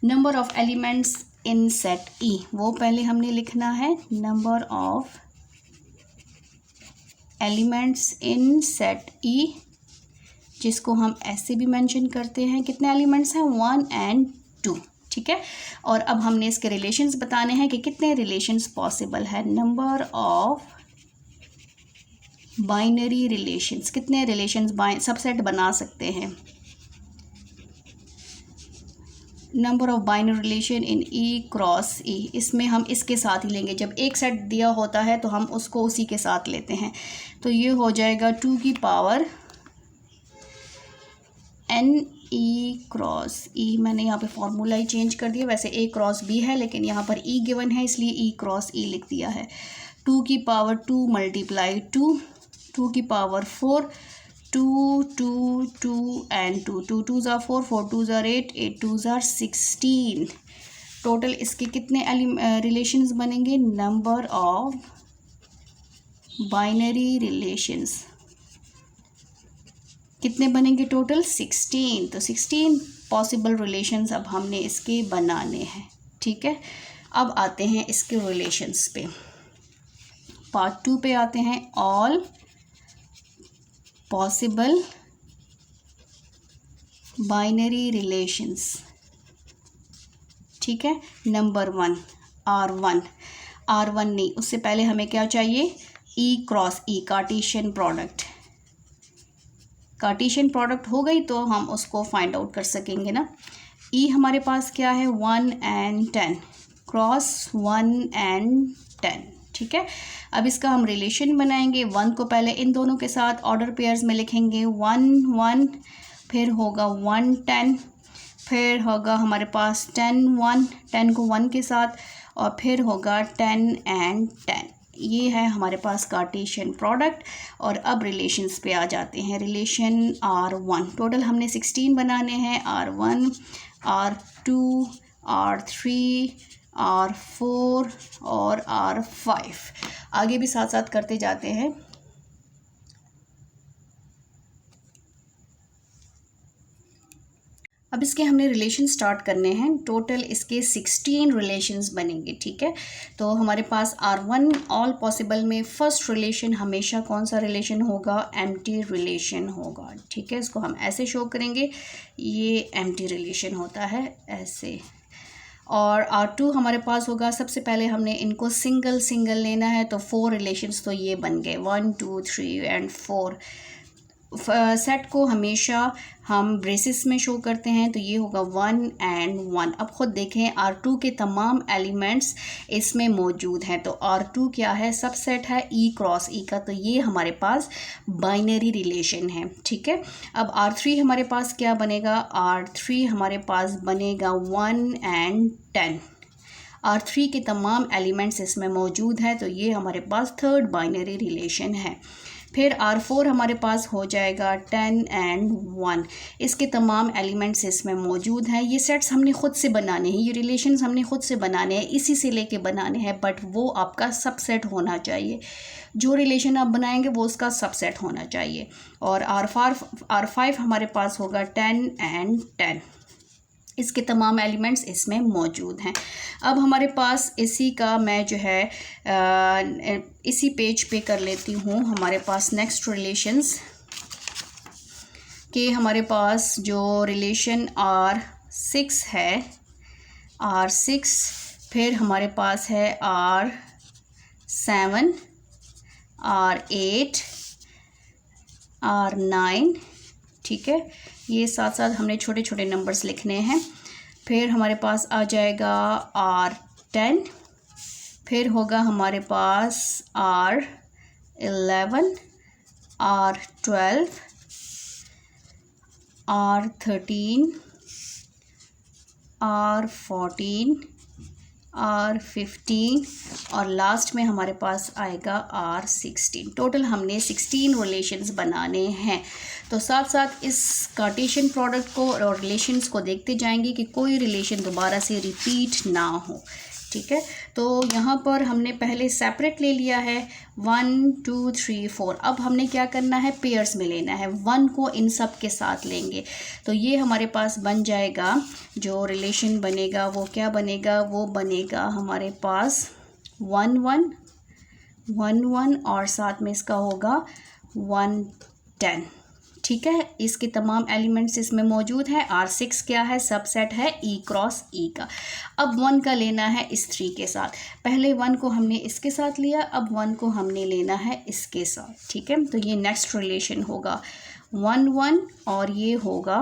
Number of elements in set ई, वो पहले हमने लिखना है। Number of elements in set ई, जिसको हम ऐसे भी मेंशन करते हैं। कितने एलिमेंट्स हैं? 1 and 2। ठीक है, और अब हमने इसके रिलेशंस बताने हैं कि कितने रिलेशंस पॉसिबल है। नंबर ऑफ बाइनरी रिलेशंस, कितने रिलेशंस सबसेट बना सकते हैं। Number of binary relation in E cross E, इसमें हम इसके साथ ही लेंगे। जब एक सेट दिया होता है तो हम उसको उसी के साथ लेते हैं। तो ये हो जाएगा 2 की पावर एन ई क्रॉस ई। मैंने यहाँ पे फॉर्मूला ही चेंज कर दिया, वैसे ए क्रॉस बी है लेकिन यहाँ पर ई गिवन है इसलिए ई क्रॉस ई लिख दिया है। 2 की पावर 2 मल्टीप्लाई 2, 2 की power 4, 2 2 2 and 2, 2 2s are 4, 4 2s are 8, 8 2s are 16। Total इसके कितने रिलेशंस बनेंगे? नंबर ऑफ बाइनरी रिलेशंस कितने बनेंगे? टोटल 16। तो 16 पॉसिबल रिलेशंस अब हमने इसके बनाने हैं। ठीक है, अब आते हैं इसके रिलेशंस पे। पार्ट 2 पे आते हैं। All possible binary relations. ठीक है, नंबर 1 R1, R1 नहीं, उससे पहले हमें क्या चाहिए? ई क्रॉस ई, कार्टेशियन प्रोडक्ट। कार्टेशियन प्रोडक्ट हो गई तो हम उसको फाइंड आउट कर सकेंगे ना। ई हमारे पास क्या है? 1 and 10, क्रॉस 1 and 10। ठीक है, अब इसका हम रिलेशन बनाएंगे। 1 को पहले इन दोनों के साथ ऑर्डर पेयर्स में लिखेंगे, 1 1, फिर होगा 1 10, फिर होगा हमारे पास 10 1, 10 को 1 के साथ, और फिर होगा 10 and 10। ये है हमारे पास कार्टेशियन प्रोडक्ट। और अब रिलेशंस पे आ जाते हैं। रिलेशन R1, टोटल हमने 16 बनाने हैं। R1, R2, R3, R4 और R5। आगे भी साथ साथ करते जाते हैं। अब इसके हमने रिलेशन स्टार्ट करने हैं। टोटल इसके 16 रिलेशंस बनेंगे। ठीक है, तो हमारे पास R1 ऑल पॉसिबल में फर्स्ट रिलेशन हमेशा कौन सा रिलेशन होगा? एम्प्टी रिलेशन होगा। ठीक है, इसको हम ऐसे शो करेंगे, ये एम्प्टी रिलेशन होता है ऐसे। और R2 हमारे पास होगा, सबसे पहले हमने इनको सिंगल सिंगल लेना है, तो 4 रिलेशंस तो ये बन गए, 1 2 3 एंड 4। सेट को हमेशा हम ब्रेसेस में शो करते हैं, तो ये होगा 1 and 1। अब खुद देखें, R2 के तमाम एलिमेंट्स इसमें मौजूद हैं। तो R2 क्या है? सबसेट है ई क्रॉस ई का, तो ये हमारे पास बाइनरी रिलेशन है। ठीक है, अब R3 हमारे पास क्या बनेगा? R3 हमारे पास बनेगा 1 and 10। R3 के तमाम एलिमेंट्स इसमें मौजूद हैं, तो ये हमारे पास थर्ड बाइनरी रिलेशन है। फिर R4 हमारे पास हो जाएगा 10 and 1। इसके तमाम एलिमेंट्स इसमें मौजूद हैं। ये सेट्स हमने ख़ुद से बनाने हैं, ये रिलेशंस हमने ख़ुद से बनाने हैं, इसी से लेके बनाने हैं, बट वो आपका सबसेट होना चाहिए। जो रिलेशन आप बनाएंगे वो उसका सबसेट होना चाहिए। और R5 हमारे पास होगा 10 and 10। इसके तमाम एलिमेंट्स इसमें मौजूद हैं। अब हमारे पास इसी का मैं जो है इसी पेज पे कर लेती हूँ। हमारे पास नेक्स्ट रिलेशंस के हमारे पास जो रिलेशन R6 है, R6, फिर हमारे पास है R7, R8, R9। ठीक है, ये साथ साथ हमने छोटे छोटे नंबर्स लिखने हैं। फिर हमारे पास आ जाएगा R10, फिर होगा हमारे पास R11, R12, R13, R14, R15 और लास्ट में हमारे पास आएगा R16। टोटल हमने 16 रिलेशंस बनाने हैं। तो साथ साथ इस कार्टेशियन प्रोडक्ट को और रिलेशंस को देखते जाएंगे कि कोई रिलेशन दोबारा से रिपीट ना हो। ठीक है, तो यहाँ पर हमने पहले सेपरेट ले लिया है 1 2 3 4। अब हमने क्या करना है, पेयर्स में लेना है। 1 को इन सब के साथ लेंगे तो ये हमारे पास बन जाएगा, जो रिलेशन बनेगा वो क्या बनेगा, वो बनेगा हमारे पास 1 1 1 1 और साथ में इसका होगा 1 10। ठीक है, इसके तमाम एलिमेंट्स इसमें मौजूद है। R6 क्या है, सबसेट है E क्रॉस E का। अब 1 का लेना है इस 3 के साथ। पहले 1 को हमने इसके साथ लिया, अब 1 को हमने लेना है इसके साथ। ठीक है, तो ये नेक्स्ट रिलेशन होगा 1 1 और ये होगा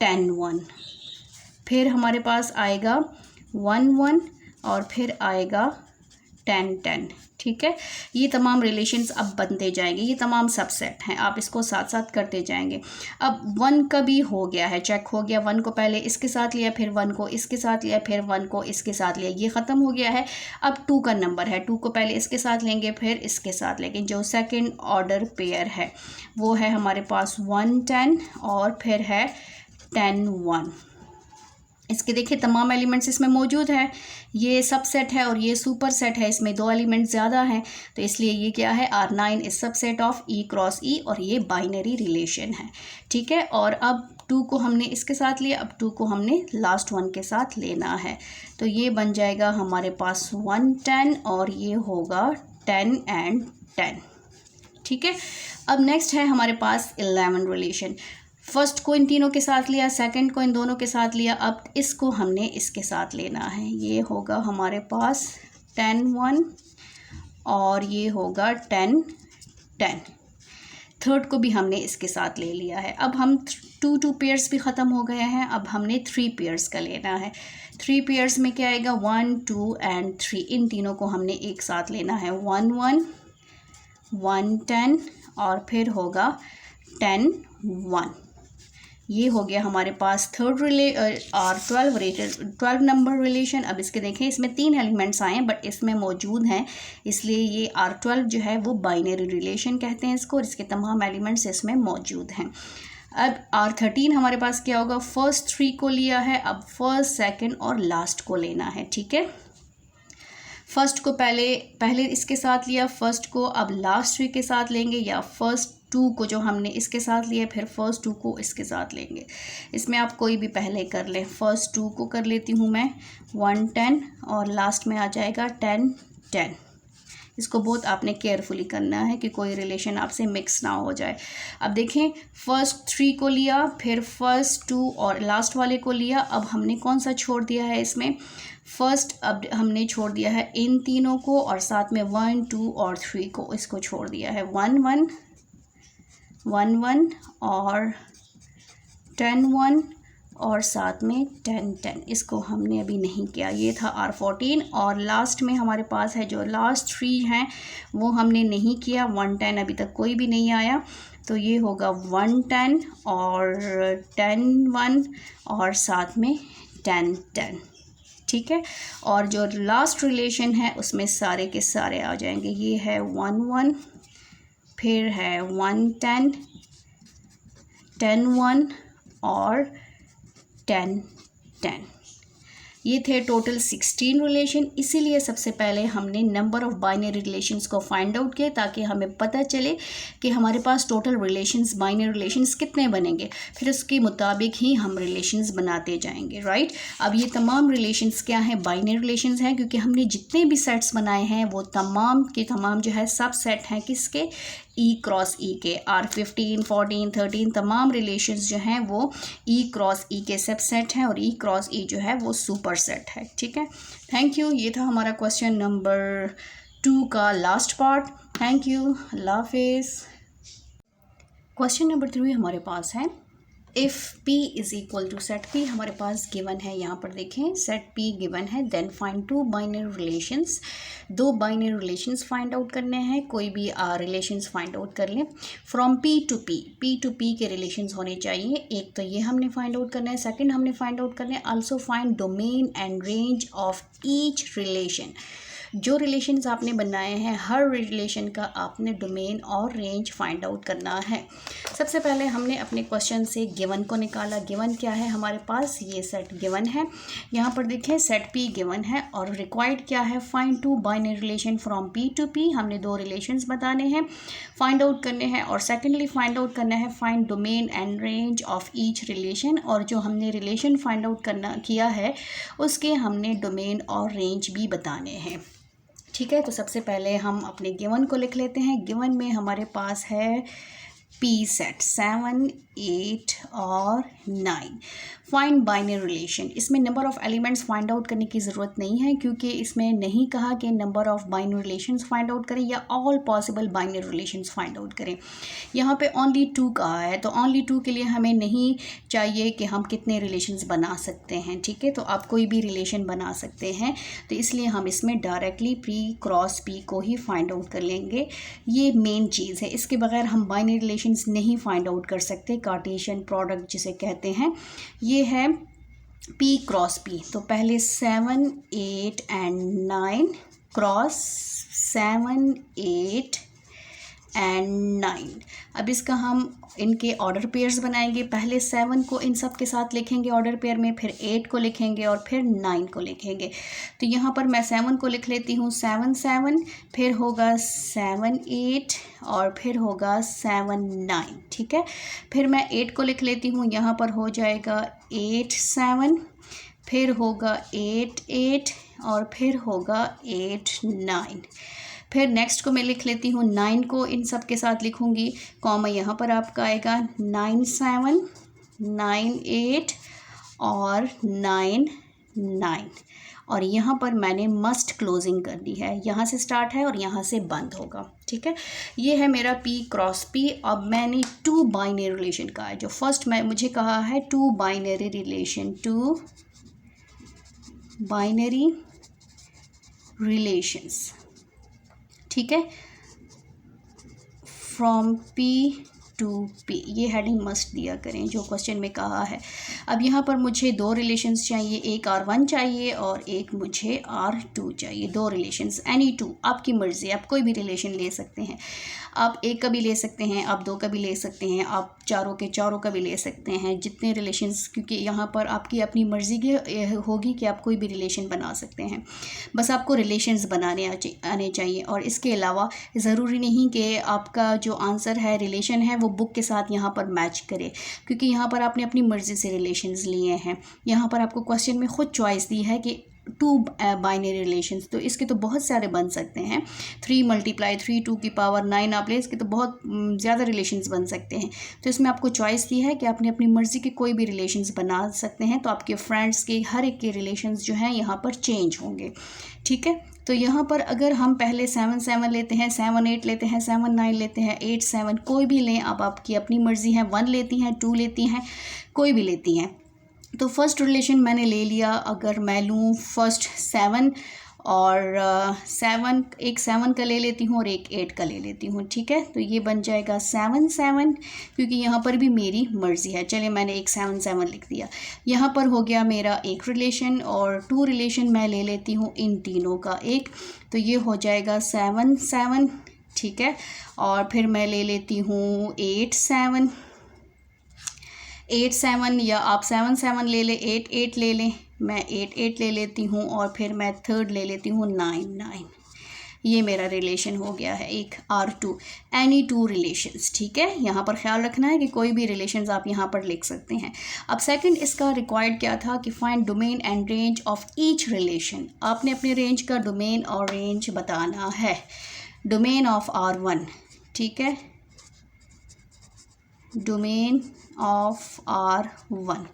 10 1। फिर हमारे पास आएगा 1 1 और फिर आएगा 10 10। ठीक है, ये तमाम रिलेशंस अब बनते जाएंगे, ये तमाम सबसेट हैं, आप इसको साथ साथ करते जाएंगे। अब 1 का भी हो गया है, चेक हो गया। 1 को पहले इसके साथ लिया, फिर 1 को इसके साथ लिया, फिर 1 को इसके साथ लिया, ये ख़त्म हो गया है। अब 2 का नंबर है, 2 को पहले इसके साथ लेंगे, फिर इसके साथ लेंगे। जो सेकेंड ऑर्डर पेयर है वो है हमारे पास 1 10 और फिर है 10 1। इसके देखिए तमाम एलिमेंट्स इसमें मौजूद है। ये सबसेट है और ये सुपर सेट है, इसमें 2 एलिमेंट्स ज़्यादा हैं, तो इसलिए ये क्या है, R9 is subset of E cross E और ये बाइनरी रिलेशन है। ठीक है, और अब 2 को हमने इसके साथ लिया, अब 2 को हमने लास्ट 1 के साथ लेना है। तो ये बन जाएगा हमारे पास 1 10 और ये होगा 10 and 10। ठीक है, अब नेक्स्ट है हमारे पास 11 रिलेशन। फर्स्ट को इन तीनों के साथ लिया, सेकंड को इन दोनों के साथ लिया, अब इसको हमने इसके साथ लेना है। ये होगा हमारे पास 10 1 और ये होगा 10 10। थर्ड को भी हमने इसके साथ ले लिया है। अब हम 2 पेयर्स भी ख़त्म हो गए हैं, अब हमने 3 पेयर्स का लेना है। 3 पेयर्स में क्या आएगा, 1 2 and 3। इन तीनों को हमने एक साथ लेना है। 1 1 1 10 और फिर होगा 10 1। ये हो गया हमारे पास थर्ड R12 नंबर रिलेशन। अब इसके देखें, इसमें 3 एलिमेंट्स आए हैं बट इसमें मौजूद हैं, इसलिए ये R12 जो है वो बाइनरी रिलेशन कहते हैं इसको, और इसके तमाम एलिमेंट्स इसमें मौजूद हैं। अब R13 हमारे पास क्या होगा, फर्स्ट 3 को लिया है, अब फर्स्ट सेकंड और लास्ट को लेना है। ठीक है, फर्स्ट को पहले इसके साथ लिया, फर्स्ट को अब लास्ट 3 के साथ लेंगे, या फर्स्ट 2 को जो हमने इसके साथ लिया फिर फर्स्ट 2 को इसके साथ लेंगे। इसमें आप कोई भी पहले कर लें। फर्स्ट 2 को कर लेती हूँ मैं 1 10 और लास्ट में आ जाएगा 10 10। इसको बहुत आपने केयरफुली करना है कि कोई रिलेशन आपसे मिक्स ना हो जाए। अब देखें, फर्स्ट 3 को लिया, फिर फर्स्ट 2 और लास्ट वाले को लिया। अब हमने कौन सा छोड़ दिया है इसमें, फर्स्ट अब हमने छोड़ दिया है इन तीनों को, और साथ में 1 2 और 3 को इसको छोड़ दिया है। 1 1 1 1 और 10 1 और साथ में 10 10। इसको हमने अभी नहीं किया, ये था R14। और लास्ट में हमारे पास है जो लास्ट 3 हैं वो हमने नहीं किया। 1 10 अभी तक कोई भी नहीं आया, तो ये होगा 1 10 और 10 1 और साथ में 10 10। ठीक है, और जो लास्ट रिलेशन है उसमें सारे के सारे आ जाएंगे। ये है 1 1, फिर है 1 10 10 1 और 10 10। ये थे टोटल 16 रिलेशन। इसीलिए सबसे पहले हमने नंबर ऑफ़ बाइनरी रिलेशंस को फाइंड आउट किया, ताकि हमें पता चले कि हमारे पास टोटल रिलेशंस, बाइनरी रिलेशंस कितने बनेंगे, फिर उसके मुताबिक ही हम रिलेशंस बनाते जाएंगे। राइट, अब ये तमाम रिलेशंस क्या हैं, बाइनरी रिलेशंस हैं, क्योंकि हमने जितने भी सेट्स बनाए हैं वो तमाम के तमाम जो है सब सेट हैं किसके, E क्रॉस E के। R15 14 13 तमाम रिलेशंस जो हैं वो E क्रॉस E के सबसेट हैं, और E क्रॉस E जो है वो सुपर सेट है। ठीक है, थैंक यू। ये था हमारा क्वेश्चन नंबर 2 का लास्ट पार्ट। थैंक यू, अल्लाह हाफिज़। क्वेश्चन नंबर 3 हमारे पास है, if P is equal to set P हमारे पास गिवन है, यहाँ पर देखें सेट P गिवन है, then find to binary relations, दो बाइनरी रिलेशंस फाइंड आउट करने हैं, कोई भी रिलेशंस फाइंड आउट कर लें फ्रॉम P टू P के रिलेशंस होने चाहिए। एक तो ये हमने फाइंड आउट करना है, सेकंड हमने फाइंड आउट करना है also find domain and range of each relation. जो रिलेशंस आपने बनाए हैं हर रिलेशन का आपने डोमेन और रेंज फाइंड आउट करना है। सबसे पहले हमने अपने क्वेश्चन से गिवन को निकाला। गिवन क्या है हमारे पास, ये सेट गिवन है, यहाँ पर देखें सेट P गिवन है और रिक्वायर्ड क्या है, find to binary relation from P to P। हमने दो रिलेशंस बताने हैं, फाइंड आउट करने हैं, और सेकेंडली फाइंड आउट करना है find domain and range of each relation. और जो हमने रिलेशन फाइंड आउट किया है उसके हमने डोमेन और रेंज भी बताने हैं। ठीक है, तो सबसे पहले हम अपने गिवन को लिख लेते हैं। गिवन में हमारे पास है P सेट 7, 8 और 9। फाइंड बाइनरी रिलेशन, इसमें number of elements find out करने की ज़रूरत नहीं है क्योंकि इसमें नहीं कहा कि number of binary relations find out करें या all possible binary relations find out करें। यहाँ पे ओनली 2 कहा है, तो ओनली 2 के लिए हमें नहीं चाहिए कि हम कितने रिलेशंस बना सकते हैं। ठीक है, तो आप कोई भी रिलेशन बना सकते हैं, तो इसलिए हम इसमें डायरेक्टली P क्रॉस P को ही फाइंड आउट कर लेंगे। ये मेन चीज़ है, इसके बगैर हम बाइनरी रिलेशंस नहीं फाइंड आउट कर सकते। कार्टेशियन प्रोडक्ट जिसे कहते हैं, ये है P क्रॉस P। तो पहले 7, 8 एंड 9 क्रॉस 7, 8 एंड 9। अब इसका हम इनके ऑर्डर पेयर्स बनाएंगे। पहले 7 को इन सब के साथ लिखेंगे ऑर्डर पेयर में, फिर 8 को लिखेंगे और फिर 9 को लिखेंगे। तो यहाँ पर मैं 7 को लिख लेती हूँ 7, 7, फिर होगा 7, 8 और फिर होगा 7, 9। ठीक है, फिर मैं 8 को लिख लेती हूँ, यहाँ पर हो जाएगा 8, 7, फिर होगा 8, 8 और फिर होगा 8, 9। फिर नेक्स्ट को मैं लिख लेती हूँ 9 को इन सब के साथ लिखूँगी, कॉमा यहाँ पर आपका आएगा 9, 7, 9, 8 और 9, 9। और यहाँ पर मैंने मस्ट क्लोजिंग कर दी है, यहाँ से स्टार्ट है और यहाँ से बंद होगा। ठीक है, ये है मेरा P क्रॉस P। अब मैंने 2 बाइनरी रिलेशन का है, जो फर्स्ट मुझे कहा है 2 बाइनरी रिलेशन, 2 बाइनरी रिलेशंस। ठीक है, फ्रॉम P टू P, ये हेडिंग मस्ट दिया करें जो क्वेश्चन में कहा है। अब यहाँ पर मुझे 2 रिलेशंस चाहिए, एक R1 चाहिए और एक मुझे R2 चाहिए। 2 रिलेशंस, एनी 2, आपकी मर्ज़ी, आप कोई भी रिलेशन ले सकते हैं। आप एक का भी ले सकते हैं, आप 2 का भी ले सकते हैं, आप चारों के चारों का भी ले सकते हैं, जितने रिलेशंस, क्योंकि यहाँ पर आपकी अपनी मर्ज़ी की होगी कि आप कोई भी रिलेशन बना सकते हैं। बस आपको रिलेशंस बनाने आने चाहिए, और इसके अलावा ज़रूरी नहीं कि आपका जो आंसर है रिलेशन है वो बुक के साथ यहाँ पर मैच करे, क्योंकि यहाँ पर आपने अपनी मर्ज़ी से रिलेशंस लिए हैं। यहाँ पर आपको क्वेश्चन में ख़ुद चॉइस दी है कि 2 बाइनरी रिलेशंस, तो इसके तो बहुत सारे बन सकते हैं। 3 × 3 2 की पावर 9 आप ले, इसके तो बहुत ज़्यादा रिलेशंस बन सकते हैं। तो इसमें आपको चॉइस दी है कि आपने अपनी मर्ज़ी के कोई भी रिलेशंस बना सकते हैं। तो आपके फ्रेंड्स के हर एक के रिलेशंस जो हैं यहाँ पर चेंज होंगे। ठीक है, तो यहाँ पर अगर हम पहले 7, 7 लेते हैं, 7, 8 लेते हैं, 7, 9 लेते हैं, 8, 7, कोई भी लें, अब आपकी अपनी मर्ज़ी है। 1 लेती हैं, 2 लेती हैं, कोई भी लेती हैं। तो फर्स्ट रिलेशन मैंने ले लिया, अगर मैं लूँ फर्स्ट 7 और 7, एक 7 का ले लेती हूँ और एक 8 का ले लेती हूँ। ठीक है, तो ये बन जाएगा 7, 7, क्योंकि यहाँ पर भी मेरी मर्ज़ी है। चलिए, मैंने एक 7, 7 लिख दिया। यहाँ पर हो गया मेरा एक रिलेशन, और 2 रिलेशन मैं ले लेती हूँ इन तीनों का एक, तो ये हो जाएगा 7, 7। ठीक है, और फिर मैं ले लेती हूँ 8, 7, 8, 7, या आप 7, 7 ले लें, 8, 8 ले लें, मैं 8, 8 ले लेती हूँ, और फिर मैं थर्ड ले लेती हूँ 9, 9। ये मेरा रिलेशन हो गया है एक R2, एनी 2 रिलेशंस। ठीक है, यहाँ पर ख्याल रखना है कि कोई भी रिलेशंस आप यहाँ पर लिख सकते हैं। अब सेकंड इसका रिक्वायर्ड क्या था कि find domain and range of each relation. आपने अपने रेंज का डोमेन और रेंज बताना है। डोमेन ऑफ R1, ठीक है, डोमेन ऑफ R1,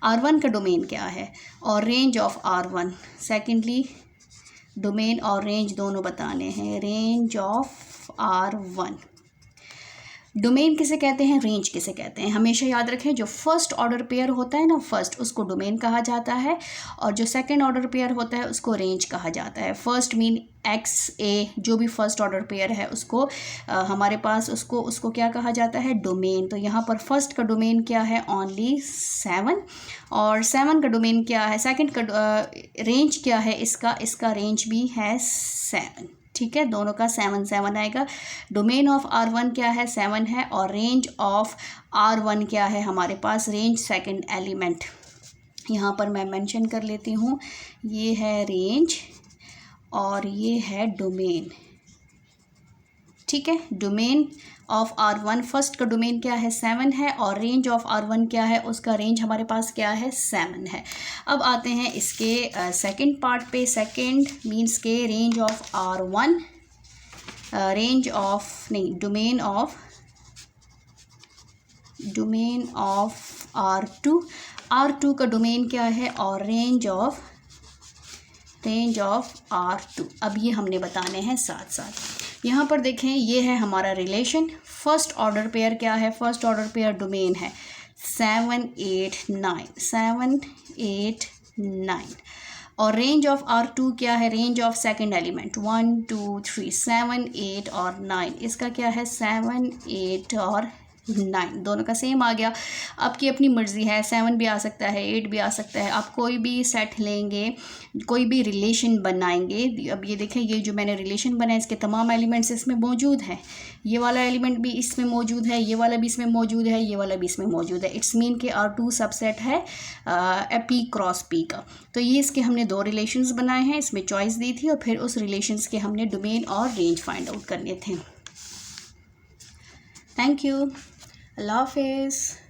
R1 का डोमेन क्या है और range of R1। Secondly domain और रेंज दोनों बताने हैं। रेंज ऑफ R1, डोमेन किसे कहते हैं, रेंज किसे कहते हैं। हमेशा याद रखें, जो फर्स्ट ऑर्डर पेयर होता है ना, फर्स्ट, उसको डोमेन कहा जाता है, और जो सेकंड ऑर्डर पेयर होता है उसको रेंज कहा जाता है। फर्स्ट मीन एक्स ए, जो भी फर्स्ट ऑर्डर पेयर है उसको हमारे पास उसको क्या कहा जाता है, डोमेन। तो यहाँ पर फर्स्ट का डोमेन क्या है, ओनली 7, और 7 का डोमेन क्या है, सेकंड का रेंज क्या है, इसका रेंज भी है 7। ठीक है, दोनों का 7 7 आएगा। डोमेन ऑफ R1 क्या है, 7 है, और रेंज ऑफ R1 क्या है हमारे पास, रेंज सेकंड एलिमेंट। यहाँ पर मैं मेंशन कर लेती हूँ, ये है रेंज और ये है डोमेन। ठीक है, डोमेन ऑफ R1, फर्स्ट का डोमेन क्या है, 7 है, और रेंज ऑफ R1 क्या है, उसका रेंज हमारे पास क्या है, 7 है। अब आते हैं इसके सेकंड पार्ट पे। सेकंड मींस के range of R1, domain of R2 का डोमेन क्या है, और रेंज ऑफ R2। अब ये हमने बताने हैं साथ साथ। यहाँ पर देखें, ये है हमारा रिलेशन। फर्स्ट ऑर्डर पेयर क्या है, फर्स्ट ऑर्डर पेयर डोमेन है 7 8 9, और रेंज ऑफ R2 क्या है, रेंज ऑफ सेकंड एलिमेंट 1 2 3 7 8 और 9, इसका क्या है 7 8 और 9, दोनों का सेम आ गया। आपकी अपनी मर्ज़ी है, 7 भी आ सकता है, 8 भी आ सकता है। आप कोई भी सेट लेंगे, कोई भी रिलेशन बनाएंगे। अब ये देखें, ये जो मैंने रिलेशन बनाया इसके तमाम एलिमेंट्स इसमें मौजूद हैं। ये वाला एलिमेंट भी इसमें मौजूद है, ये वाला भी इसमें मौजूद है, ये वाला भी इसमें मौजूद है। इट्स मीन के R2 सबसेट है P क्रॉस P का। तो ये इसके हमने 2 रिलेशंस बनाए हैं, इसमें चॉइस दी थी, और फिर उस रिलेशंस के हमने डोमेन और रेंज फाइंड आउट करने थे। थैंक यू, अल्लाह हाफिज़।